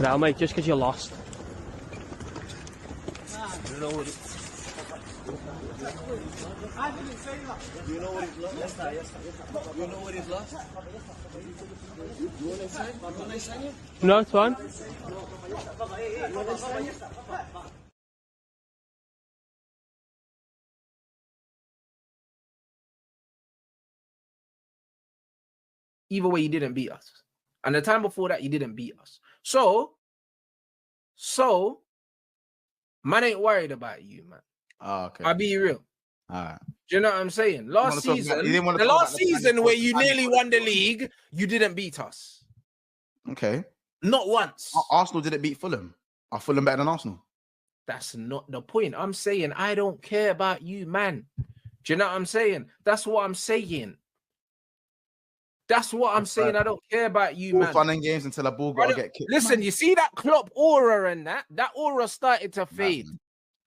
Now, mate, just because you lost. You know what You know what he's lost? You know what he's lost? You want to sign? You want to sign it? No, it's fine. Either way, you didn't beat us. And the time before that, you didn't beat us. So, man ain't worried about you, man. Oh, okay. I'll be real. All right. Do you know what I'm saying? Last season where you nearly won the league, you didn't beat us. Okay. Not once. Arsenal didn't beat Fulham. Are Fulham better than Arsenal? That's not the point. I'm saying I don't care about you, man. Do you know what I'm saying? That's what I'm saying. That's what I'm saying. I don't care about you, man. Fun and games until a ball got to get kicked. Listen, you see that Klopp aura and that aura started to fade.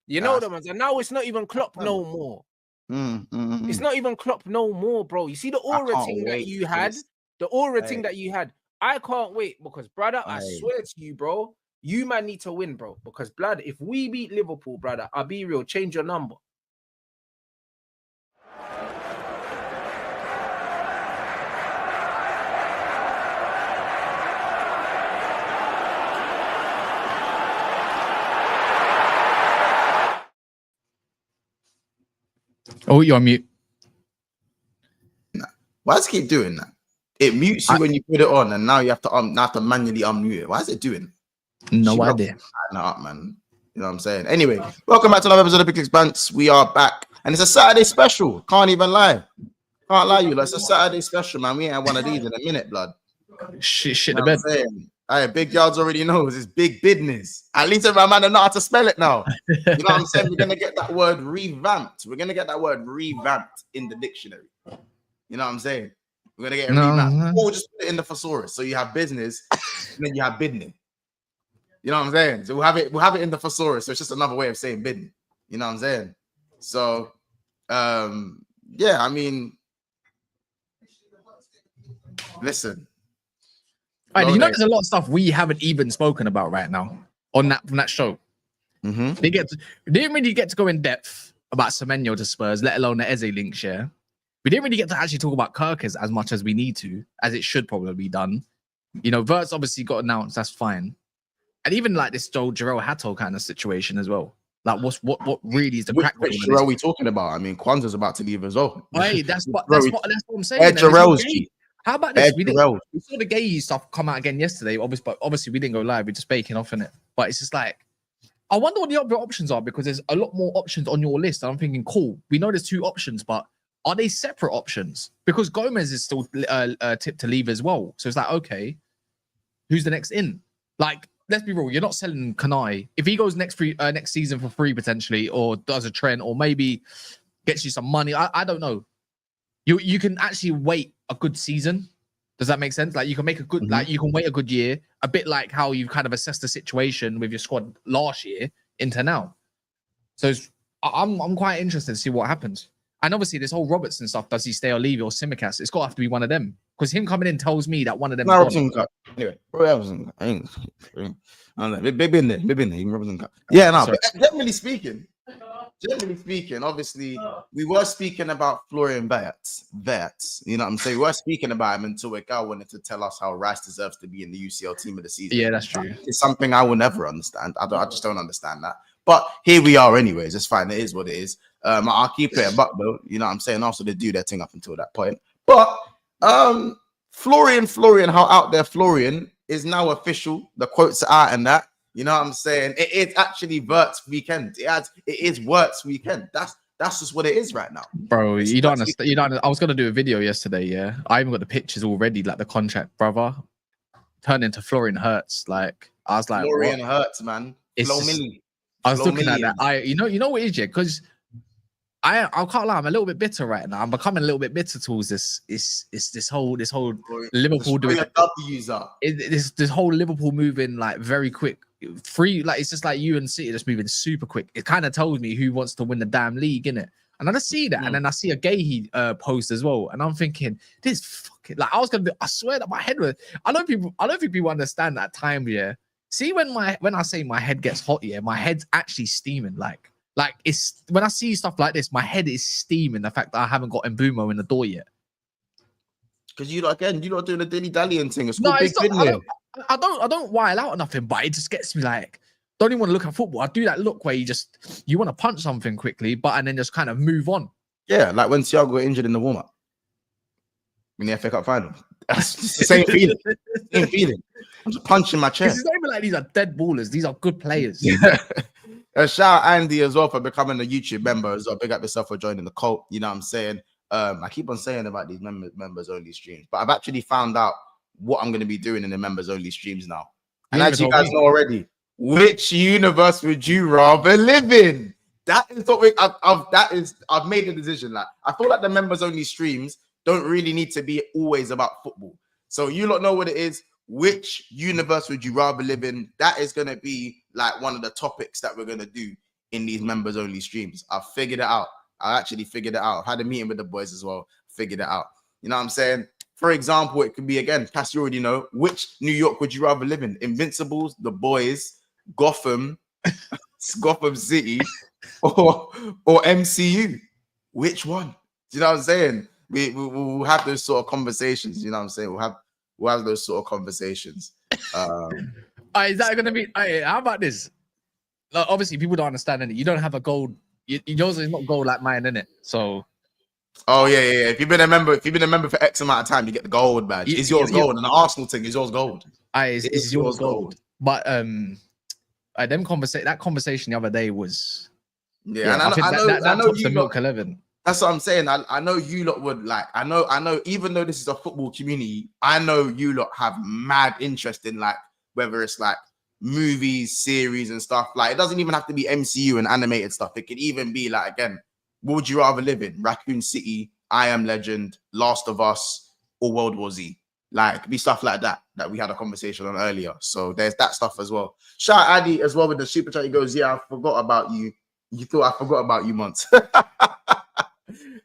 You know the ones, and now it's not even Klopp no more. It's not even Klopp no more, bro. You see the aura thing that you had, the aura thing that you had. I can't wait because, brother, I swear to you, bro, you man need to win, bro. Because, blood, if we beat Liverpool, brother, I'll be real, change your number. Oh, you're on mute. Why does it keep doing that? It mutes you when you put it on, and now you have to manually unmute it. Why is it doing? No idea. Up, man. You know what I'm saying? Anyway, welcome back to another episode of Big Expanse. We are back, and it's a Saturday special. Can't even lie. Can't lie, you. Like, it's a Saturday special, man. We ain't had one of these in a minute, blood. Shit, the bed. Big Yards already knows it's big business. At least my man know how to spell it now. You know what I'm saying? We're gonna get that word revamped. We're gonna get that word revamped in the dictionary. You know what I'm saying? We're gonna get it revamped. Or we'll just put it in the thesaurus. So you have business, and then you have bidding. You know what I'm saying? So we'll have it in the thesaurus. So it's just another way of saying bidding. You know what I'm saying? So yeah, I mean, listen. Right, you know, there's a lot of stuff we haven't even spoken about right now on that show. They didn't really get to go in depth about Semenyo to Spurs, let alone the Eze link share. We didn't really get to actually talk about Kerkez as much as we need to, as it should probably be done. You know, Wirtz obviously got announced, that's fine. And even like this Joel Hatto kind of situation as well. Like, what really is the crack? Which Jarrell are we talking about? I mean, Kwanzaa's about to leave as well. Hey, that's what I'm saying. How about this? We saw the gay stuff come out again yesterday. Obviously, we didn't go live. We're just baking off in it. But it's just like, I wonder what the other options are, because there's a lot more options on your list. And I'm thinking, cool, we know there's two options, but are they separate options? Because Gomez is still tipped to leave as well. So it's like, okay, who's the next in? Like, let's be real. You're not selling Kanai. If he goes next season for free potentially, or does a trend, or maybe gets you some money, I don't know. You can actually wait a good season. Does that make sense? Like, you can make a good, like, you can wait a good year, a bit like how you kind of assessed the situation with your squad last year into now. So I'm quite interested to see what happens. And obviously, this whole Robertson stuff, does he stay or leave, or Simicast? It's got to have to be one of them, because him coming in tells me that one of them. Anyway, Robertson, they've been there. Yeah, no. But generally speaking, obviously, we were speaking about Florian Wirtz. You know what I'm saying? We were speaking about him until a guy wanted to tell us how Rice deserves to be in the UCL team of the season. Yeah, that's true. It's something I will never understand. I just don't understand that. But here we are anyways. It's fine. It is what it is. I'll keep it a buck though. You know what I'm saying? Also, they do their thing up until that point. But Florian, how out there Florian is now official. The quotes are out and that. You know what I'm saying? It is actually Wirtz weekend. It is Wirtz weekend. That's just what it is right now. Bro, you don't understand. I was gonna do a video yesterday, yeah. I even got the pictures already, like the contract, brother. Turned into Florian Wirtz. Like, I was like, Florian Wirtz, man. I was looking at that. You know what it is, yeah? Because I can't lie, I'm a little bit bitter right now. I'm becoming a little bit bitter towards this. It's this whole Liverpool doing this whole Liverpool moving like very quick, free. Like, it's just like you and City just moving super quick. It kind of tells me who wants to win the damn league, innit? And I just see that, and then I see a Gahey post as well, and I'm thinking, this fucking, like, I swear that my head was. I don't think people understand that time, yeah. See, when I say my head gets hot, yeah, my head's actually steaming. Like it's when I see stuff like this, my head is steaming. The fact that I haven't got Mbumo in the door yet. Because you're not doing the dilly dallying thing. It's No, called big it's not, business. I don't while out or nothing, but it just gets me like, don't even want to look at football. I do that look where you want to punch something quickly, and then just kind of move on. Yeah, like when Thiago got injured in the warm-up in the FA Cup final. That's the same feeling. Same feeling. I'm just punching my chest. It's not even like these are dead ballers. These are good players. Yeah. Shout out Andy as well for becoming a YouTube member as well. Big up yourself for joining the cult. You know what I'm saying? I keep on saying about these members only streams, but I've actually found out what I'm going to be doing in the members only streams now. And as you guys know already, which universe would you rather live in? That is what I've made the decision. Like, I feel like the members only streams don't really need to be always about football. So you lot know what it is. Which universe would you rather live in? That is going to be like one of the topics that we're going to do in these members only streams. I've figured it out. I actually figured it out. I've had a meeting with the boys as well. Figured it out. You know what I'm saying? For example, it could be, again, Cass, you already know, which New York would you rather live in? Invincibles, the boys, Gotham, Gotham City, or MCU? Which one? Do you know what I'm saying? We'll have those sort of conversations. You know what I'm saying? We'll have those sort of conversations. Is that going to be? How about this? Like, obviously, people don't understand it. You don't have a gold. Yours is not gold like mine, innit? So. Oh yeah. If you've been a member for X amount of time, you get the gold badge. It's yours gold, and the Arsenal thing is yours gold. It's yours gold. But that conversation the other day was. Yeah, and I know you the milk 11. That's what I'm saying. I know you lot would like. I know. Even though this is a football community, I know you lot have mad interest in like whether it's like movies, series, and stuff. Like it doesn't even have to be MCU and animated stuff. It could even be like, again, what would you rather live in? Raccoon City, I Am Legend, Last of Us, or World War Z? Like be stuff like that we had a conversation on earlier. So there's that stuff as well. Shout out Addy as well with the super chat. He goes, yeah, I forgot about you. You thought I forgot about you, months.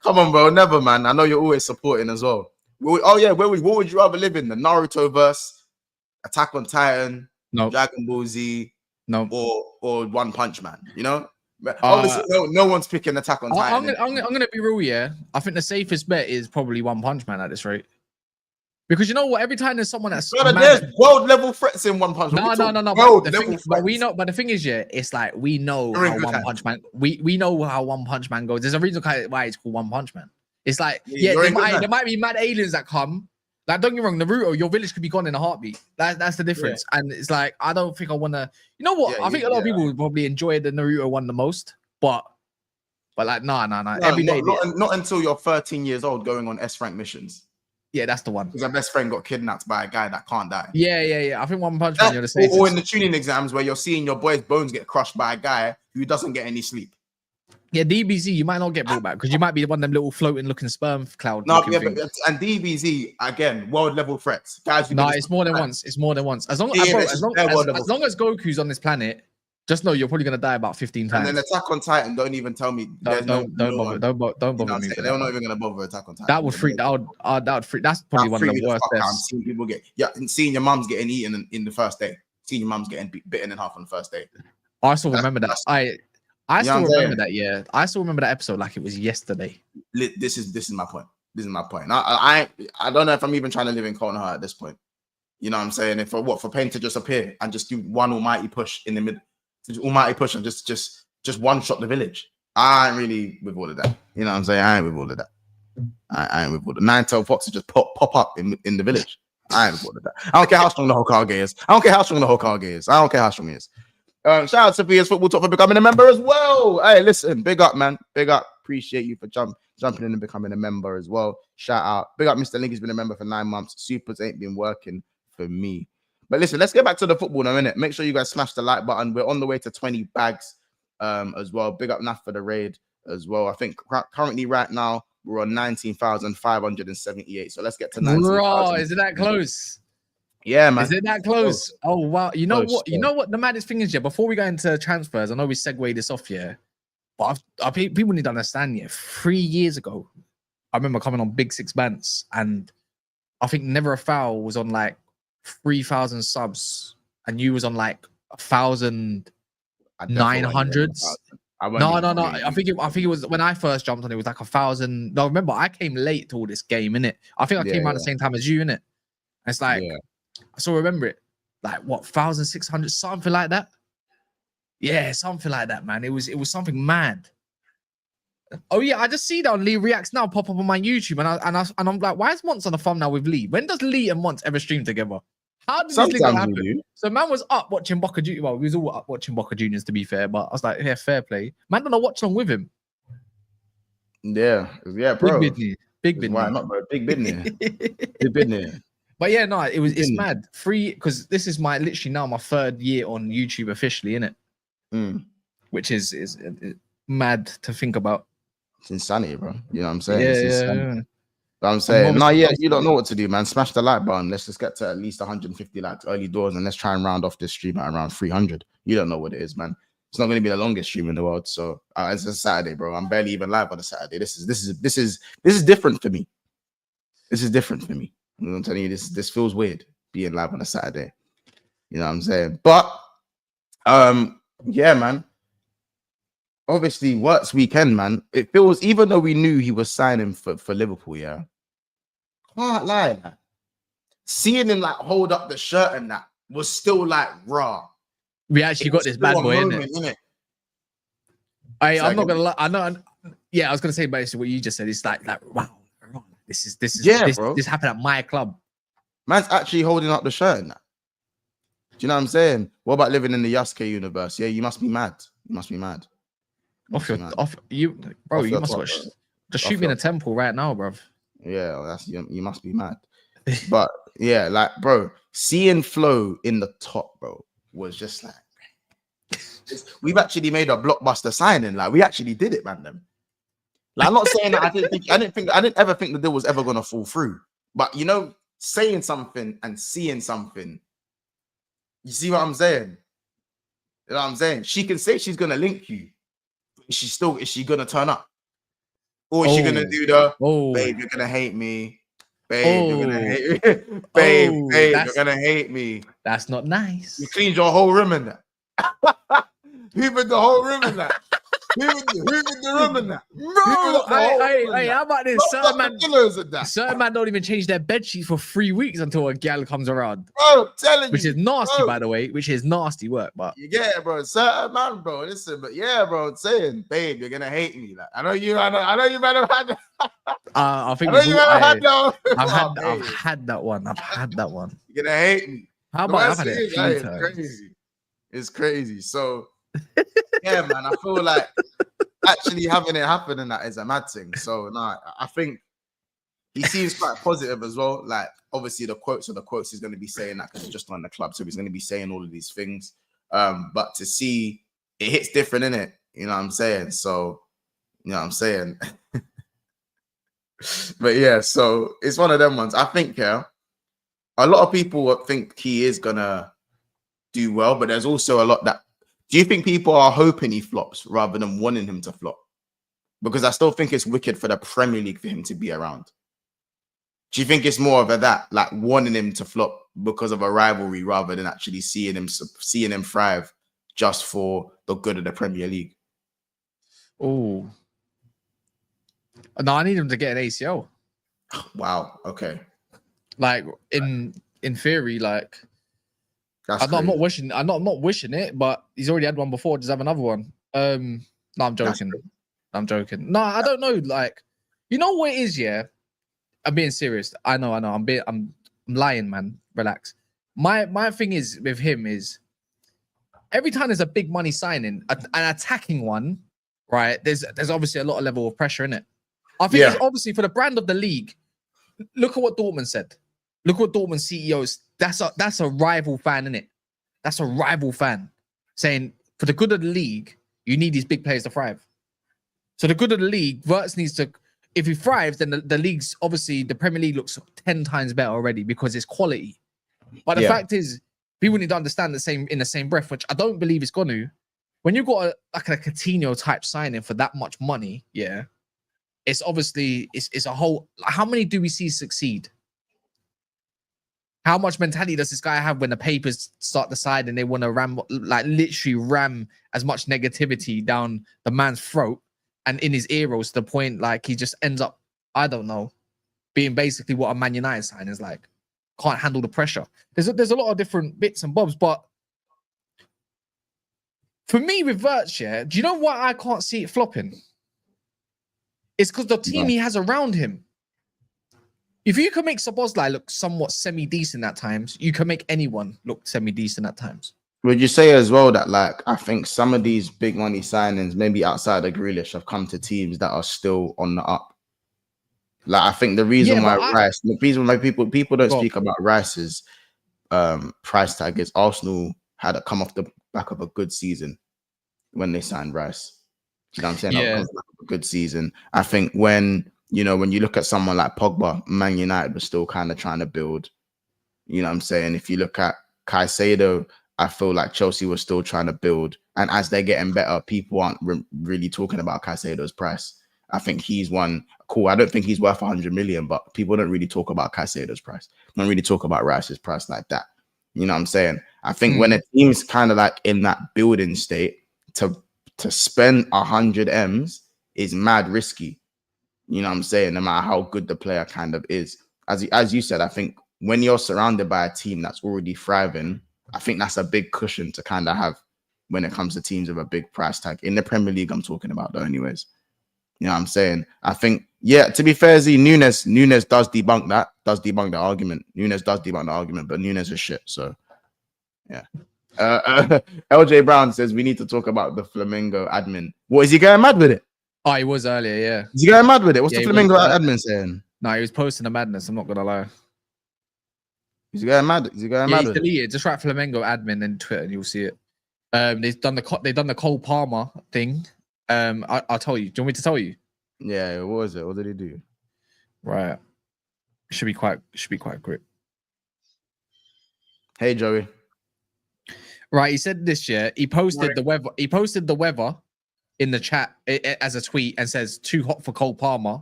Come on, bro. Never, man. I know you're always supporting as well. Oh, yeah. What would you rather live in? The Naruto verse, Attack on Titan, no, Dragon Ball Z, no, or One Punch Man? You know, obviously, no one's picking Attack on Titan. I'm gonna be real, yeah. I think the safest bet is probably One Punch Man at this rate. Because you know what? Every time there's someone that's there's world level threats in One Punch Man. No. But we know. But the thing is, yeah, it's like we know how One Punch Man. We know how One Punch Man goes. There's a reason why it's called One Punch Man. It's like there might be mad aliens that come. Like don't get me wrong, Naruto, your village could be gone in a heartbeat. That's the difference. Yeah. And it's like I don't think I want to. You know what? I think a lot of people would probably enjoy the Naruto one the most. But like no. Every day, not until you're 13 years old going on S rank missions. Yeah, that's the one. Because my best friend got kidnapped by a guy that can't die. Yeah. I think One Punch Man, you're the same. Or in the tuning exams where you're seeing your boy's bones get crushed by a guy who doesn't get any sleep. Yeah, DBZ, you might not get brought back because you might be one of them little floating looking sperm cloud. No, yeah, and DBZ, again, world level threats. Guys, no, it's more than once. It's more than once. As long as Goku's on this planet, just know you're probably gonna die about 15 times. And then Attack on Titan, don't even tell me. Don't bother me. They're not even gonna bother Attack on Titan. That would freak. That would freak. That's probably one of the worst deaths. Seeing people seeing your mum's getting eaten in the first day. Seeing your mum's getting bitten in half on the first day. I still remember that. I still remember that. Yeah, I still remember that episode like it was yesterday. This is my point. This is my point. I don't know if I'm even trying to live in Konoha at this point. You know what I'm saying? For pain to just appear and just do one almighty push in the mid. Almighty push and just one shot the village. I ain't really with all of that. You know what I'm saying? I ain't with all of that. I ain't with all the 9-tailed foxes just pop up in the village. I ain't with all of that. I don't care how strong the Hokage is. I don't care how strong he is. Shout out to VS Football Talk for becoming a member as well. Hey, listen, big up, man. Big up. Appreciate you for jumping in and becoming a member as well. Shout out. Big up, Mr. Link. He's been a member for 9 months. Supers ain't been working for me. But listen, let's get back to the football now, innit? Make sure you guys smash the like button. We're on the way to 20 bags as well. Big up Naf for the raid as well. I think currently right now, we're on 19,578. So let's get to 19,000. Bro, is it that close? Yeah, man. Is it that close? Oh, wow. You know what? You know what the maddest thing is, yeah? Before we go into transfers, I know we segue this off, yeah? But people need to understand, yeah, 3 years ago, I remember coming on Big Six Bants, and I think Never a Foul was on like 3,000 subs and you was on like 1,900s. No. I think it was when I first jumped on. It was like 1,000. No, remember I came late to all this game, innit? I think I came around the same time as you, innit? It's like I still remember it, like what 1,600, something like that. Yeah, something like that, man. It was something mad. Oh yeah, I just see that on Lee Reacts now pop up on my YouTube, and I'm like, why is Monts on the thumbnail with Lee? When does Lee and Monts ever stream together? How did this link happen? So man was up watching Boca Juniors. Well, we was all up watching Boca Juniors, to be fair, but I was like, yeah, fair play. Man, don't know watch along with him. Yeah, bro. Big business. Why not, bro? Big business. Big business. But yeah, no, it's mad. Free, because this is literally now my 3rd year on YouTube officially, innit? Which is mad to think about. It's insanity, bro. You know what I'm saying? Yeah. I'm saying, you don't know what to do, man. Smash the like button. Let's just get to at least 150 likes early doors, and let's try and round off this stream at around 300. You don't know what it is, man. It's not going to be the longest stream in the world. So it's a Saturday, bro. I'm barely even live on a Saturday. This is different for me. This is different for me. I'm telling you, this feels weird being live on a Saturday. You know what I'm saying? But yeah, man. Obviously, Wirtz weekend, man. It feels, even though we knew he was signing for Liverpool, yeah. Can't lie, man. Seeing him like hold up the shirt and that was still like raw. We actually got this bad boy, innit? I'm not gonna lie. I know. Yeah, I was gonna say basically what you just said. It's like wow, this happened at my club. Man's actually holding up the shirt and that. Do you know what I'm saying? What about living in the Yasuke universe? Yeah, you must be mad. You must be mad. You must watch. Just shoot me in a temple right now, bro. Yeah, you must be mad. But yeah, like, bro, seeing Flo in the top, bro, was just like, we've actually made a blockbuster signing. Like, we actually did it, man. Like, I'm not saying that I didn't ever think the deal was ever gonna fall through. But you know, saying something and seeing something, you see what I'm saying? You know what I'm saying? She can say she's gonna link you. Is she gonna turn up? Or is she gonna do babe, you're gonna hate me? Babe, you're gonna hate me. babe, you're gonna hate me. That's not nice. You cleaned your whole room in that. Who put the whole room in that? Who put the room in that? Bro, hey, how about this? Certain man don't even change their bed sheets for 3 weeks until a gal comes around. Bro, telling you. Which is nasty, by the way. Which is nasty work, but yeah, bro. Certain man, bro. Listen, but yeah, bro. I'm saying, babe, you're gonna hate me. Like, I know you might have had that. I think you might have had that. I've had that one. You're gonna hate me. How about I've had it? It's crazy. It's crazy. So yeah, man. I feel like actually having it happen and that is a mad thing. So I think he seems quite positive as well. Like, obviously the quotes he's going to be saying that because he's just on the club, so he's going to be saying all of these things. But to see it hits different, innit? You know what I'm saying? So, you know what I'm saying? But yeah, so it's one of them ones. I think, yeah, a lot of people think he is gonna do well, but there's also a lot that. Do you think people are hoping he flops rather than wanting him to flop? Because I still think it's wicked for the Premier League for him to be around. Do you think it's more of that, like wanting him to flop because of a rivalry rather than actually seeing him thrive just for the good of the Premier League? Oh, no, I need him to get an ACL. Wow. Okay. Like in theory, like. I'm not wishing it, but he's already had one before. Just have another one. No, I'm joking. No, I don't know. Like, you know what it is? Yeah, I'm being serious. I know. I'm lying, man. Relax. My thing is with him is every time there's a big money signing, an attacking one, right? There's obviously a lot of level of pressure in it. I think it's obviously for the brand of the league. Look at what Dortmund said. Look what Dortmund CEOs. That's a rival fan, innit? That's a rival fan saying for the good of the league, you need these big players to thrive. So the good of the league, Wirtz needs to. If he thrives, then the league's obviously the Premier League looks 10 times better already because it's quality. But the fact is, people need to understand in the same breath, which I don't believe it's going to. When you've got a Coutinho type signing for that much money, yeah, it's obviously it's a whole. How many do we see succeed? How much mentality does this guy have when the papers start the side and they want to literally ram as much negativity down the man's throat and in his ear rolls to the point like he just ends up, I don't know, being basically what a Man United sign is like. Can't handle the pressure. There's a lot of different bits and bobs, but for me with Wirtz, yeah, do you know why I can't see it flopping? It's because the team he has around him. If you can make Szoboszlai look somewhat semi-decent at times, you can make anyone look semi-decent at times. Would you say as well that, like, I think some of these big money signings, maybe outside of Grealish, have come to teams that are still on the up? Like, I think the reason why Rice, the reason why people don't speak about Rice's price tag is Arsenal had to come off the back of a good season when they signed Rice. You know what I'm saying? Yeah. A good season. I think when you look at someone like Pogba, Man United was still kind of trying to build. You know what I'm saying? If you look at Caicedo, I feel like Chelsea was still trying to build. And as they're getting better, people aren't really talking about Caicedo's price. I think he's one. Cool. I don't think he's worth 100 million, but people don't really talk about Caicedo's price. Don't really talk about Rice's price like that. You know what I'm saying? I think when a team's kind of like in that building state, to spend 100 M's is mad risky. You know what I'm saying? No matter how good the player kind of is. As you said, I think when you're surrounded by a team that's already thriving, I think that's a big cushion to kind of have when it comes to teams with a big price tag. In the Premier League, I'm talking about though anyways. You know what I'm saying? I think, yeah, to be fair, Nunes does debunk the argument. Nunes does debunk the argument, but Nunes is shit. So, yeah. LJ Brown says we need to talk about the Flamingo admin. What, is he going mad with it? Oh, he was earlier, yeah. Is he going mad with it? What's the Flamingo admin saying? No, he was posting a madness. I'm not gonna lie. Is he going mad? Is he going mad? He's deleted. Just write Flamengo admin in Twitter, and you'll see it. They've done the Cole Palmer thing. I'll tell you. Do you want me to tell you? Yeah. What was it? What did he do? Right. Should be quite quick. Hey, Joey. Right. He said this year. He posted the weather. He posted the weather in the chat as a tweet and says too hot for Cole Palmer,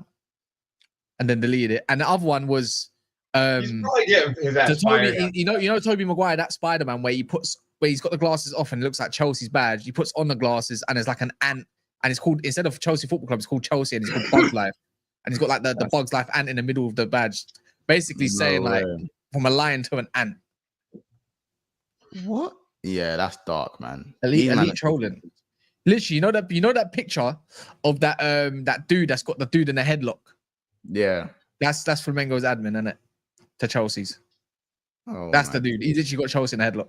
and then deleted it. And the other one was he's probably getting his ass fired. you know Tobey Maguire, that Spider-Man where he's got the glasses off and it looks like Chelsea's badge. He puts on the glasses and there's like an ant, and it's called, instead of Chelsea Football Club, it's called Chelsea, and it's called Bugs Life, and he's got like the Bugs Life ant in the middle of the badge, basically saying like from a lion to an ant. What? Yeah, that's dark, man. Elite trolling. Literally, you know that picture of that dude that's got the dude in the headlock. Yeah, that's Flamengo's admin, isn't it? To Chelsea's. Oh, that's the dude. He's literally got Chelsea in the headlock.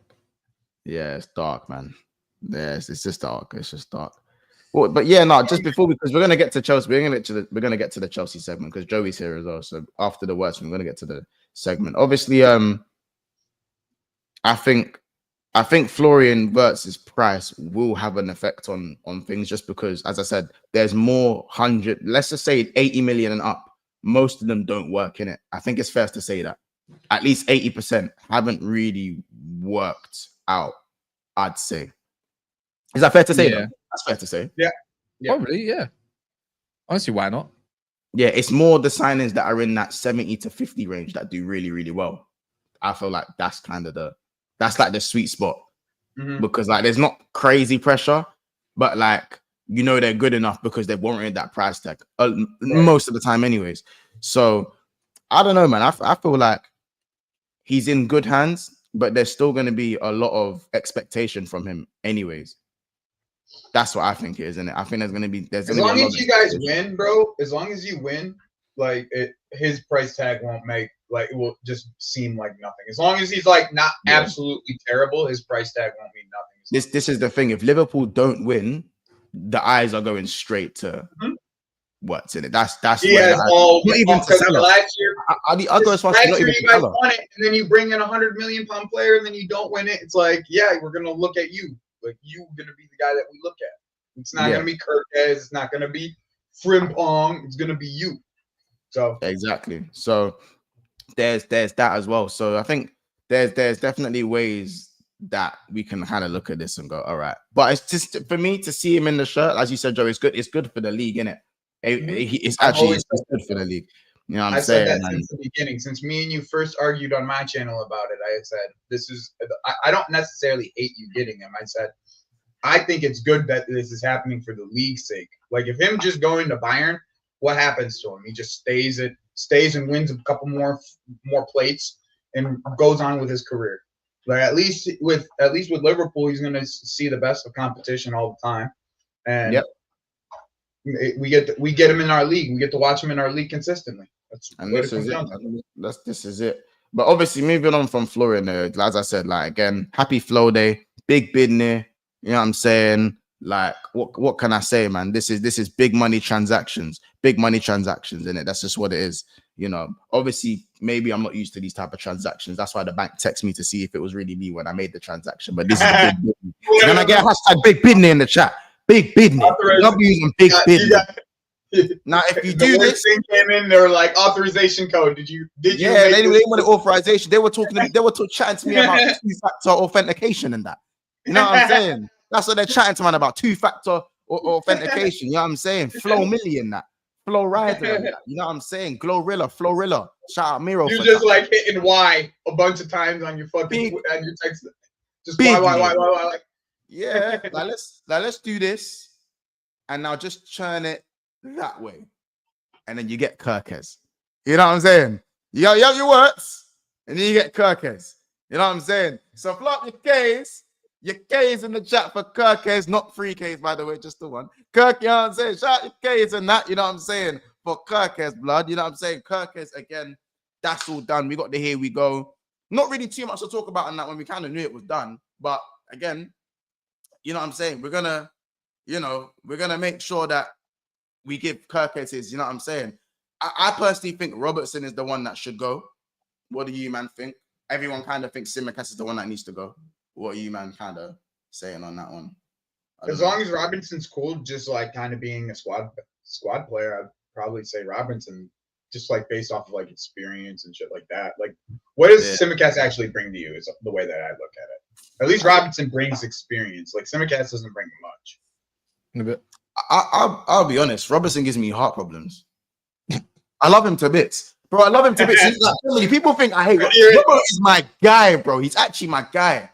Yeah, it's dark, man. Yeah, it's just dark. It's just dark. Well, but yeah, no. Just before, because we're gonna get to Chelsea, we're gonna get to the Chelsea segment because Joey's here as well. So after the worst, we're gonna get to the segment. Obviously, I think Florian Wirtz's price will have an effect on things just because, as I said, there's more let's just say 80 million and up. Most of them don't work in it. I think it's fair to say that at least 80% haven't really worked out. I'd say. Is that fair to say? Yeah, that's fair to say. Yeah. Probably. Yeah. Honestly, why not? Yeah, it's more the signings that are in that 70 to 50 range that do really, really well. I feel like that's kind of that's like the sweet spot because like there's not crazy pressure, but like they're good enough because they've warranted that price tag most of the time, anyways. So I don't know, man. I feel like he's in good hands, but there's still going to be a lot of expectation from him, anyways. That's what I think it is, isn't it? I think there's going to be as long as you guys win, bro. As long as you win, like his price tag won't make. Like it will just seem like nothing. As long as he's like not absolutely terrible, his price tag won't mean nothing. This is the thing. If Liverpool don't win, the eyes are going straight to what's in it. That's he has all not even to sell last year. I go as far as not even you guys won it, and then you bring in a £100 million player, and then you don't win it. It's like, yeah, we're gonna look at you. Like you're gonna be the guy that we look at. It's not gonna be Kerkez. It's not gonna be Frimpong. It's gonna be you. So exactly. So there's that as well. So I think there's definitely ways that we can kind of look at this and go, all right. But it's just for me to see him in the shirt, as you said, Joe. It's good. It's good for the league, isn't it? It's actually good for the league. You know what I'm I've saying? said that since the beginning. Since me and you first argued on my channel about it, I had said this is. I don't necessarily hate you getting him. I said I think it's good that this is happening for the league's sake. Like if him just going to Bayern, what happens to him? He just stays and wins a couple more plates and goes on with his career. Like at least with Liverpool, he's going to see the best of competition all the time, and we get him in our league. We get to watch him in our league consistently. This is it. But obviously, moving on from Florian, as I said, like again, happy flow day, big bid near. You know what I'm saying? Like, what can I say, man? This is big money transactions in it. That's just what it is. You know, obviously, maybe I'm not used to these type of transactions. That's why the bank texted me to see if it was really me when I made the transaction. But this is a big bid. So then I get hashtag big bid in the chat. Big bid. I'm using big bid. Now, if you do this, thing came in, they were like authorization code. Did you? Yeah, they wanted authorization. They were chatting to me about two-factor authentication and that. You know what I'm saying? That's what they're chatting to man about, two-factor authentication. You know what I'm saying? Flow million that. Flow rider. That. You know what I'm saying? Florilla. Shout out Miro. You just like hitting Y a bunch of times on your fucking and your text. Just why. Yeah. let's do this. And now just churn it that way. And then you get Kerkez. You know what I'm saying? You have your Wirtz, and then you get Kerkez. You know what I'm saying? So flop your K's. Your K's in the chat for Kerkez, not 3 K's, by the way, just the one. Kirk, you know what I'm saying? Shout out your K's and that, you know what I'm saying? For Kerkez, blood, you know what I'm saying? Kerkez, again, that's all done. We got the here we go. Not really too much to talk about on that when we kind of knew it was done. But again, you know what I'm saying? We're gonna make sure that we give Kerkez his, you know what I'm saying? I personally think Robertson is the one that should go. What do you, man, think? Everyone kind of thinks Tsimikas is the one that needs to go. What are you, man, kind of saying on that one? As long as Robinson's cool, just like kind of being a squad player, I'd probably say Robinson, just like based off of like experience and shit like that. Like, what does Tsimikas actually bring to you? Is the way that I look at it. At least Robinson brings experience. Like Tsimikas doesn't bring much. A bit. I'll be honest. Robertson gives me heart problems. I love him to bits, bro. I love him to bits. He's like, so many people think I hate Robert. Robert is my guy, bro. He's actually my guy.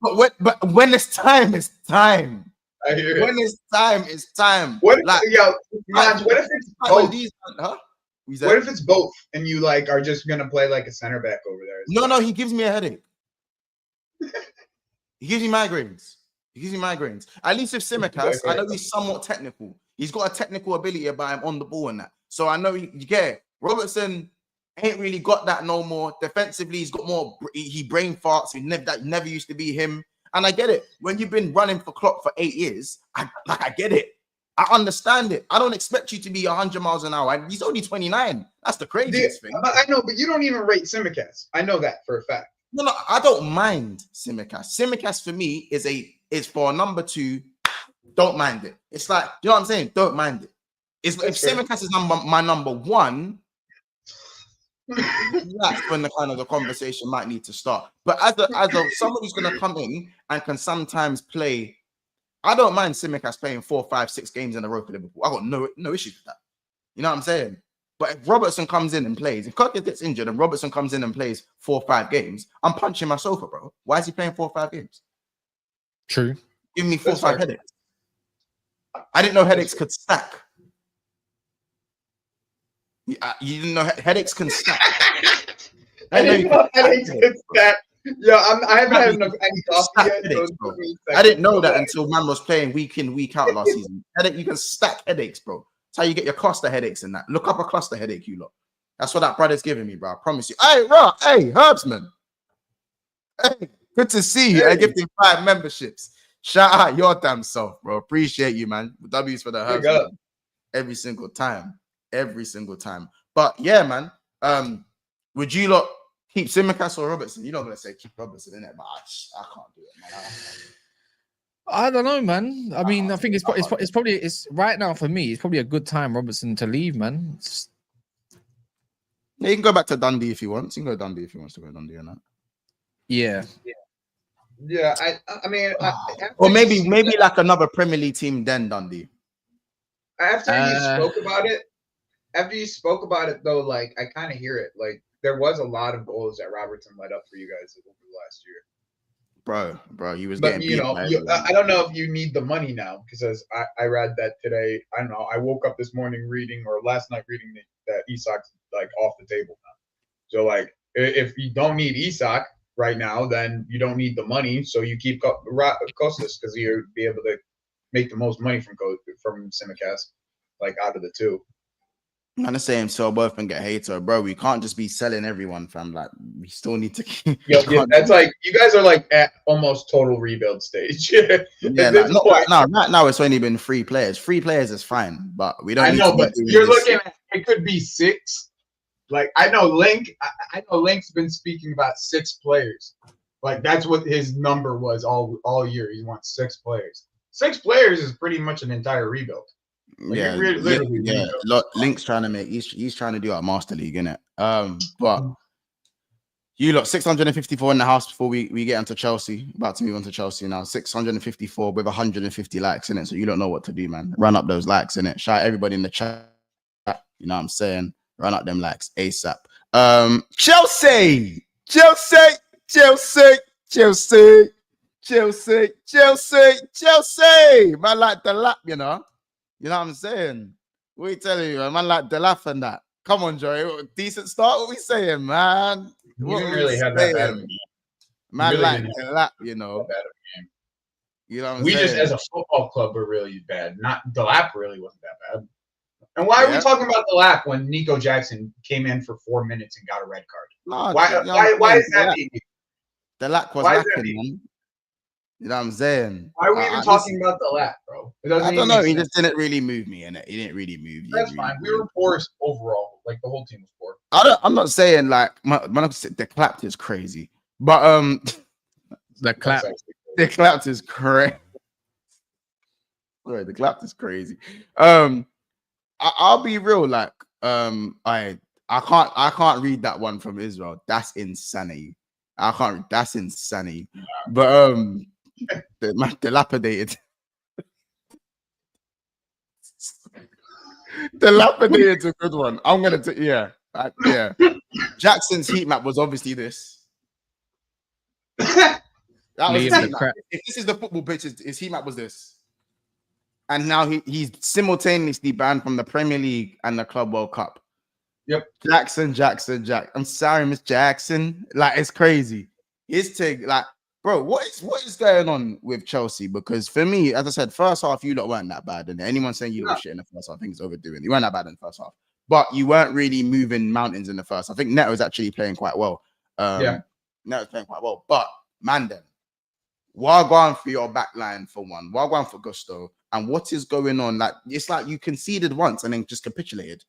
But when it's time, it's time. I hear it. When it's time, it's time. What? Like, what if it's both? What if it's both, and you like are just gonna play like a center back over there? No, he gives me a headache. He gives me migraines. At least with Tsimikas, I know he's somewhat technical. He's got a technical ability about him on the ball and that. So I know Robertson ain't really got that no more. Defensively, he's got more. He brain farts. That never used to be him. And I get it. When you've been running for Klopp for 8 years, I get it. I understand it. I don't expect you to be 100 miles an hour. He's only 29. That's the craziest thing. I know, but you don't even rate Tsimikas. I know that for a fact. No, I don't mind Tsimikas. Tsimikas for me is for a number 2. Don't mind it. It's like, you know what I'm saying? Don't mind it. If Tsimikas is my number 1, that's when the conversation might need to start. But as someone who's going to come in and can sometimes play, I don't mind Tsimikas playing 4, 5, 6 games in a row for Liverpool. I got no issues with that. You know what I'm saying? But if Robertson comes in and plays, if Kerkez gets injured and Robertson comes in and plays 4 or 5 games, I'm punching my sofa, bro. Why is he playing 4 or 5 games? True. Give me 4 or 5 headaches. I didn't know headaches could stack. You didn't know headaches can stack. I didn't know headaches could stack. Yeah, I haven't had enough coffee yet. Headaches, I didn't know that until man was playing week in, week out last season. You can stack headaches, bro. That's how you get your cluster headaches and that. Look up a cluster headache, you lot. That's what that brother's giving me, bro. I promise you. Hey, bro. Hey, Herbsman. Hey, good to see you. I give you 5 memberships. Shout out your damn self, bro. Appreciate you, man. W's for the Herbsman. Every single time. But yeah, man. Would you lot keep Tsimikas or Robertson? You're not gonna say keep Robertson in it, but I can't do it, man. I don't know, man. I mean, I think it's probably right now for me. It's probably a good time Robertson to leave, man. Yeah, you can go back to Dundee if you want. You can go Dundee if he wants to go Dundee or not. Yeah. Yeah, I mean, or maybe like another Premier League team then Dundee. After you spoke about it, after you spoke about it though, like I kind of hear it. Like there was a lot of goals that Robertson let up for you guys over the last year. Bro, he was But getting beat by I don't know if you need the money now because I read that today. I don't know. I woke up this morning reading or last night reading that Isak's like off the table now. So like if you don't need Isak right now, then you don't need the money. So you keep Kostas because you'll be able to make the most money from Simicast, like out of the two. I'm the same, so both and get hater, bro. We can't just be selling everyone, fam. Like we still need to keep. Yeah, that's like you guys are like at almost total rebuild stage. Yeah, like, not right now. Right now, it's only been 3 players. 3 players is fine, but we don't. I know, but you're looking at it could be 6. Like I know Link. I know Link's been speaking about 6 players. Like that's what his number was all year. He wants 6 players. 6 players is pretty much an entire rebuild. Like yeah. Look, Link's trying to make. He's trying to do our Master League, innit? But you look 654 in the house before we get into Chelsea. About to move on to Chelsea now. 654 with 150 likes in it. So you don't know what to do, man. Run up those likes in it. Shout everybody in the chat. You know what I'm saying? Run up them likes ASAP. Chelsea. Man, like the lap, you know. You know what I'm saying? We telling you, man, like the laugh and that. Come on, Joey. Decent start. What we saying, man? We didn't really have that bad of a game. Man, really like the lap, you know. You know what I'm saying? We just, as a football club, were really bad. Not the lap really wasn't that bad. And why are we talking about the lap when Nico Jackson came in for 4 minutes and got a red card? Why is that? The lap was lacking, man. You know what I'm saying? Why are we even talking about the lap, bro? I don't know. He just didn't really move me in it. He didn't really move. That's fine. We were poor overall. Like the whole team was poor. I'm not saying like the clap is crazy, but the clap is crazy. Sorry, the clap is crazy. I'll be real. Like I can't read that one from Israel. That's insanity. That's insanity. But dilapidated. Dilapidated is a good one. I'm gonna yeah. Jackson's heat map was obviously this. That was his heat map. If this is the football pitch, his heat map was this. And now he's simultaneously banned from the Premier League and the Club World Cup. Yep. Jackson. I'm sorry, Miss Jackson. Like it's crazy. His take, like, bro, what is going on with Chelsea? Because for me, as I said, first half you lot weren't that bad, and anyone saying you lot shit in the first half, I think it's overdoing. You weren't that bad in the first half, but you weren't really moving mountains in the first. I think Neto was actually playing quite well. Neto was playing quite well, but man, then Wagwan for your back line for one, Wagwan for Gusto, and what is going on? Like it's like you conceded once and then just capitulated.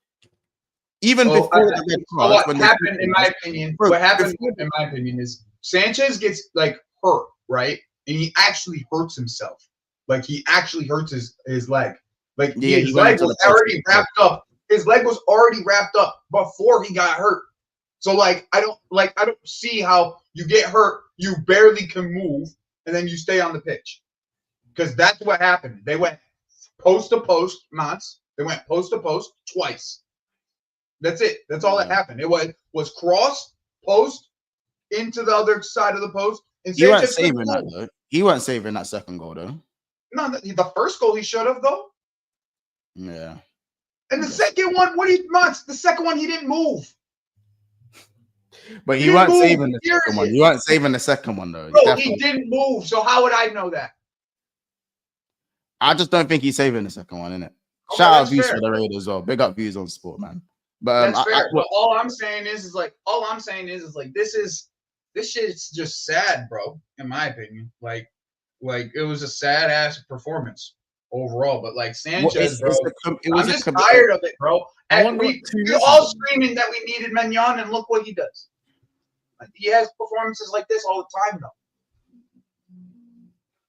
Even before the red card, what happened, in my opinion, what happened in my opinion is Sanchez gets like hurt, right? And he actually hurts himself. Like he actually hurts his leg. Like his leg was already wrapped up. His leg was already wrapped up before he got hurt. So like I don't see how you get hurt, you barely can move, and then you stay on the pitch. Because that's what happened. They went post to post, Mons. They went post to post twice. That's it. That's all that happened. It was cross, post, into the other side of the post. And he wasn't saving that though. He wasn't saving that second goal though. No, the first goal he should have though. Yeah. And the second one, the second one he didn't move. But he wasn't saving the second one. You weren't saving the second one though. Bro, he didn't move. So how would I know that? I just don't think he's saving the second one, innit? Okay, shout out views for the raid as well. Big up views on sport, man. But that's fair. But all I'm saying is like this shit's just sad, bro. In my opinion, like it was a sad ass performance overall. But like Sanchez, bro, I'm just tired of it, bro. And we're all screaming that we needed Mignon, and look what he does. Like, he has performances like this all the time, though.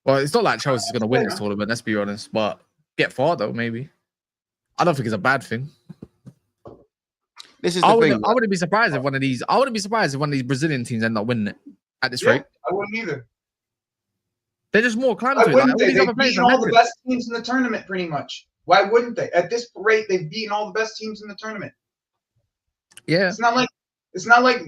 Well, it's not like Chelsea's going to win this tournament, let's be honest. But get far, though, maybe. I don't think it's a bad thing. This is the thing. I wouldn't be surprised if one of these Brazilian teams end up winning it at this rate. I wouldn't either. They're just more climbing to it. Like, all the best teams in the tournament, pretty much. Why wouldn't they? At this rate, they've beaten all the best teams in the tournament. Yeah. It's not like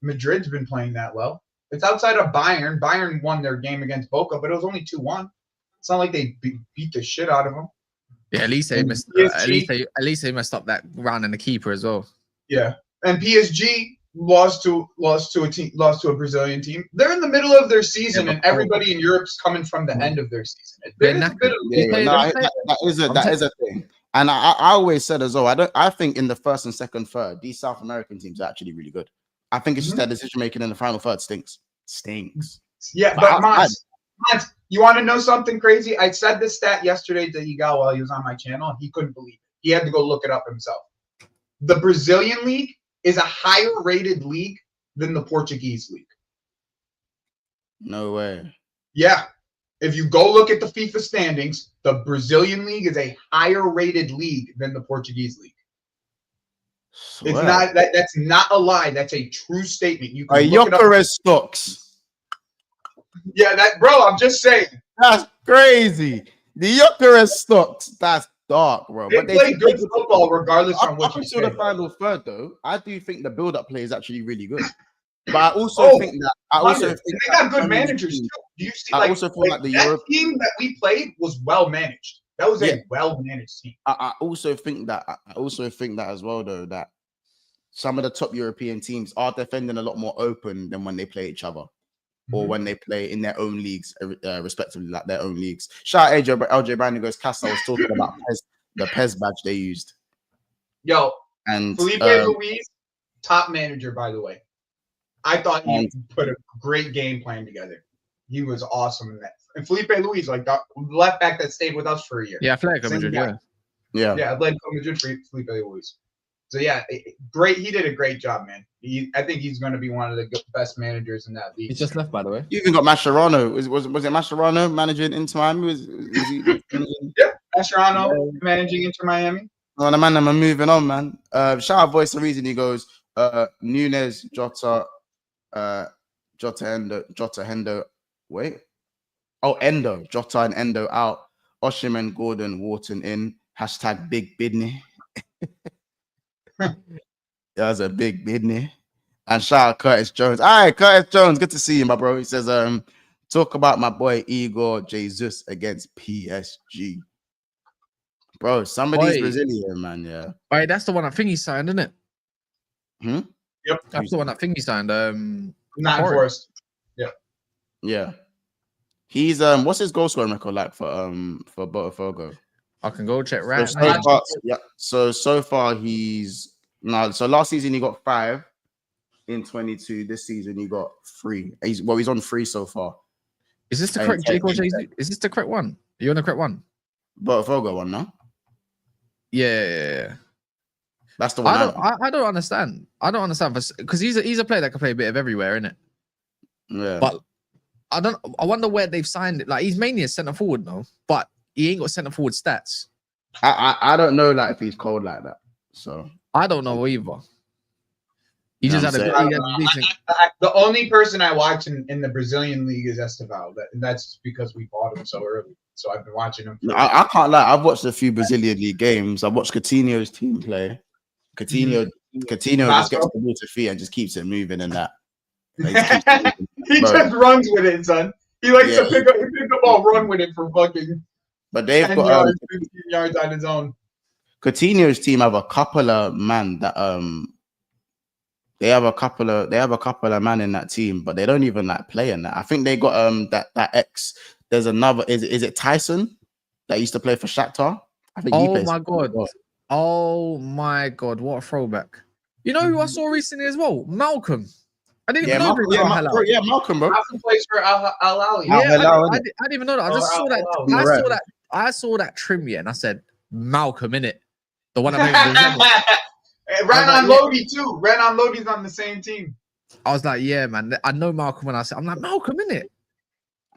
Madrid's been playing that well. It's outside of Bayern. Bayern won their game against Boca, but it was only 2-1. It's not like they beat the shit out of them. Yeah, at least they messed. At least they messed up that round and the keeper as well. Yeah, and PSG lost to a Brazilian team. They're in the middle of their season, and everybody in Europe's coming from the end of their season. That is a thing. And I always said as well, I think in the first and second third, these South American teams are actually really good. I think it's just that decision making in the final third stinks. Yeah, but Mons, you want to know something crazy? I said this stat yesterday to Yigal while he was on my channel. He couldn't believe it. He had to go look it up himself. The Brazilian league is a higher rated league than the Portuguese league. No way. Yeah. If you go look at the FIFA standings, the Brazilian league is a higher rated league than the Portuguese league. It's not that's not a lie. That's a true statement. You can look it up. Stocks. Yeah, bro, I'm just saying. That's crazy. The Jokeres stocks. That's dark, bro. They play good football regardless on what you say. The final third, though, I do think the build-up play is actually really good. But I also think that they got good managers too. Do you see? I also feel like the that team that we played was well managed. That was a well managed team. I also think that as well, though, that some of the top European teams are defending a lot more open than when they play each other, or when they play in their own leagues, respectively, like their own leagues. Shout out LJ Brandon goes, Casa was talking about the PES badge they used. Yo, and Felipe Luis, top manager, by the way. I thought he put a great game plan together. He was awesome in that. And Felipe Luis, like the left back that stayed with us for a year. Yeah, Atletico Madrid, yeah, Atletico Madrid for Felipe Luis. So yeah, great. He did a great job, man. I think he's going to be one of the best managers in that league. He's just left, by the way. You even got Mascherano. Was it Mascherano managing Inter Miami? Was he? Yeah, Mascherano managing Inter Miami. Oh, the man, I'm moving on, man. Shout out Voice of Reason. He goes, Nunez, Jota, Hendo. Wait. Oh, Endo. Jota and Endo out. Osimhen, Gordon, Wharton in. # big bidney. That was a big bidney. And shout out Curtis Jones. All right, Curtis Jones. Good to see you, my bro. He says, talk about my boy Igor Jesus against PSG. Bro, somebody's Brazilian, man. Yeah. Right, that's the one I think he signed, isn't it? Yep. That's the one I think he signed. Not Forest. Yeah. He's what's his goal scoring record like for Botafogo? I can go check right now. So far he's so last season he got 5 in 22. This season he got 3. He's on 3 so far. Is this the correct Jake or Jay-Z? Is this the correct one? Are you on the correct one? Botafogo one, no? Yeah. That's the one. I don't understand. I don't understand because he's a player that can play a bit of everywhere, isn't it? Yeah. But I wonder where they've signed it. Like he's mainly a centre forward now, but he ain't got centre forward stats. I don't know like if he's cold like that. So I don't know either. He just had a decent. The only person I watch in the Brazilian league is Esteval. That's because we bought him so early. So I've been watching him. I can't lie. I've watched a few Brazilian league games. I've watched Coutinho's team play. Coutinho just gets the ball to feet and just keeps it moving and that. He just runs with it, son. He likes to pick up the ball, run with it for fucking. But they've got 15 yards on his own. Coutinho's team have a couple of man that they have a couple of man in that team, but they don't even like play in that. I think they got that ex. There's another. Is it Tyson that used to play for Shakhtar? I think. Oh my god! Oh my god! What a throwback! You know who I saw recently as well? Malcolm. I didn't even know. Malcolm, bro. Malcolm plays for Al Ahly. Yeah, I didn't even know that. I just saw that. I saw that trim, and I said Malcolm in it. The one I made. Renan Lodi too. Renan Lodi's on the same team. I was like, yeah, man. I know Malcolm when I said, I'm like, Malcolm in it.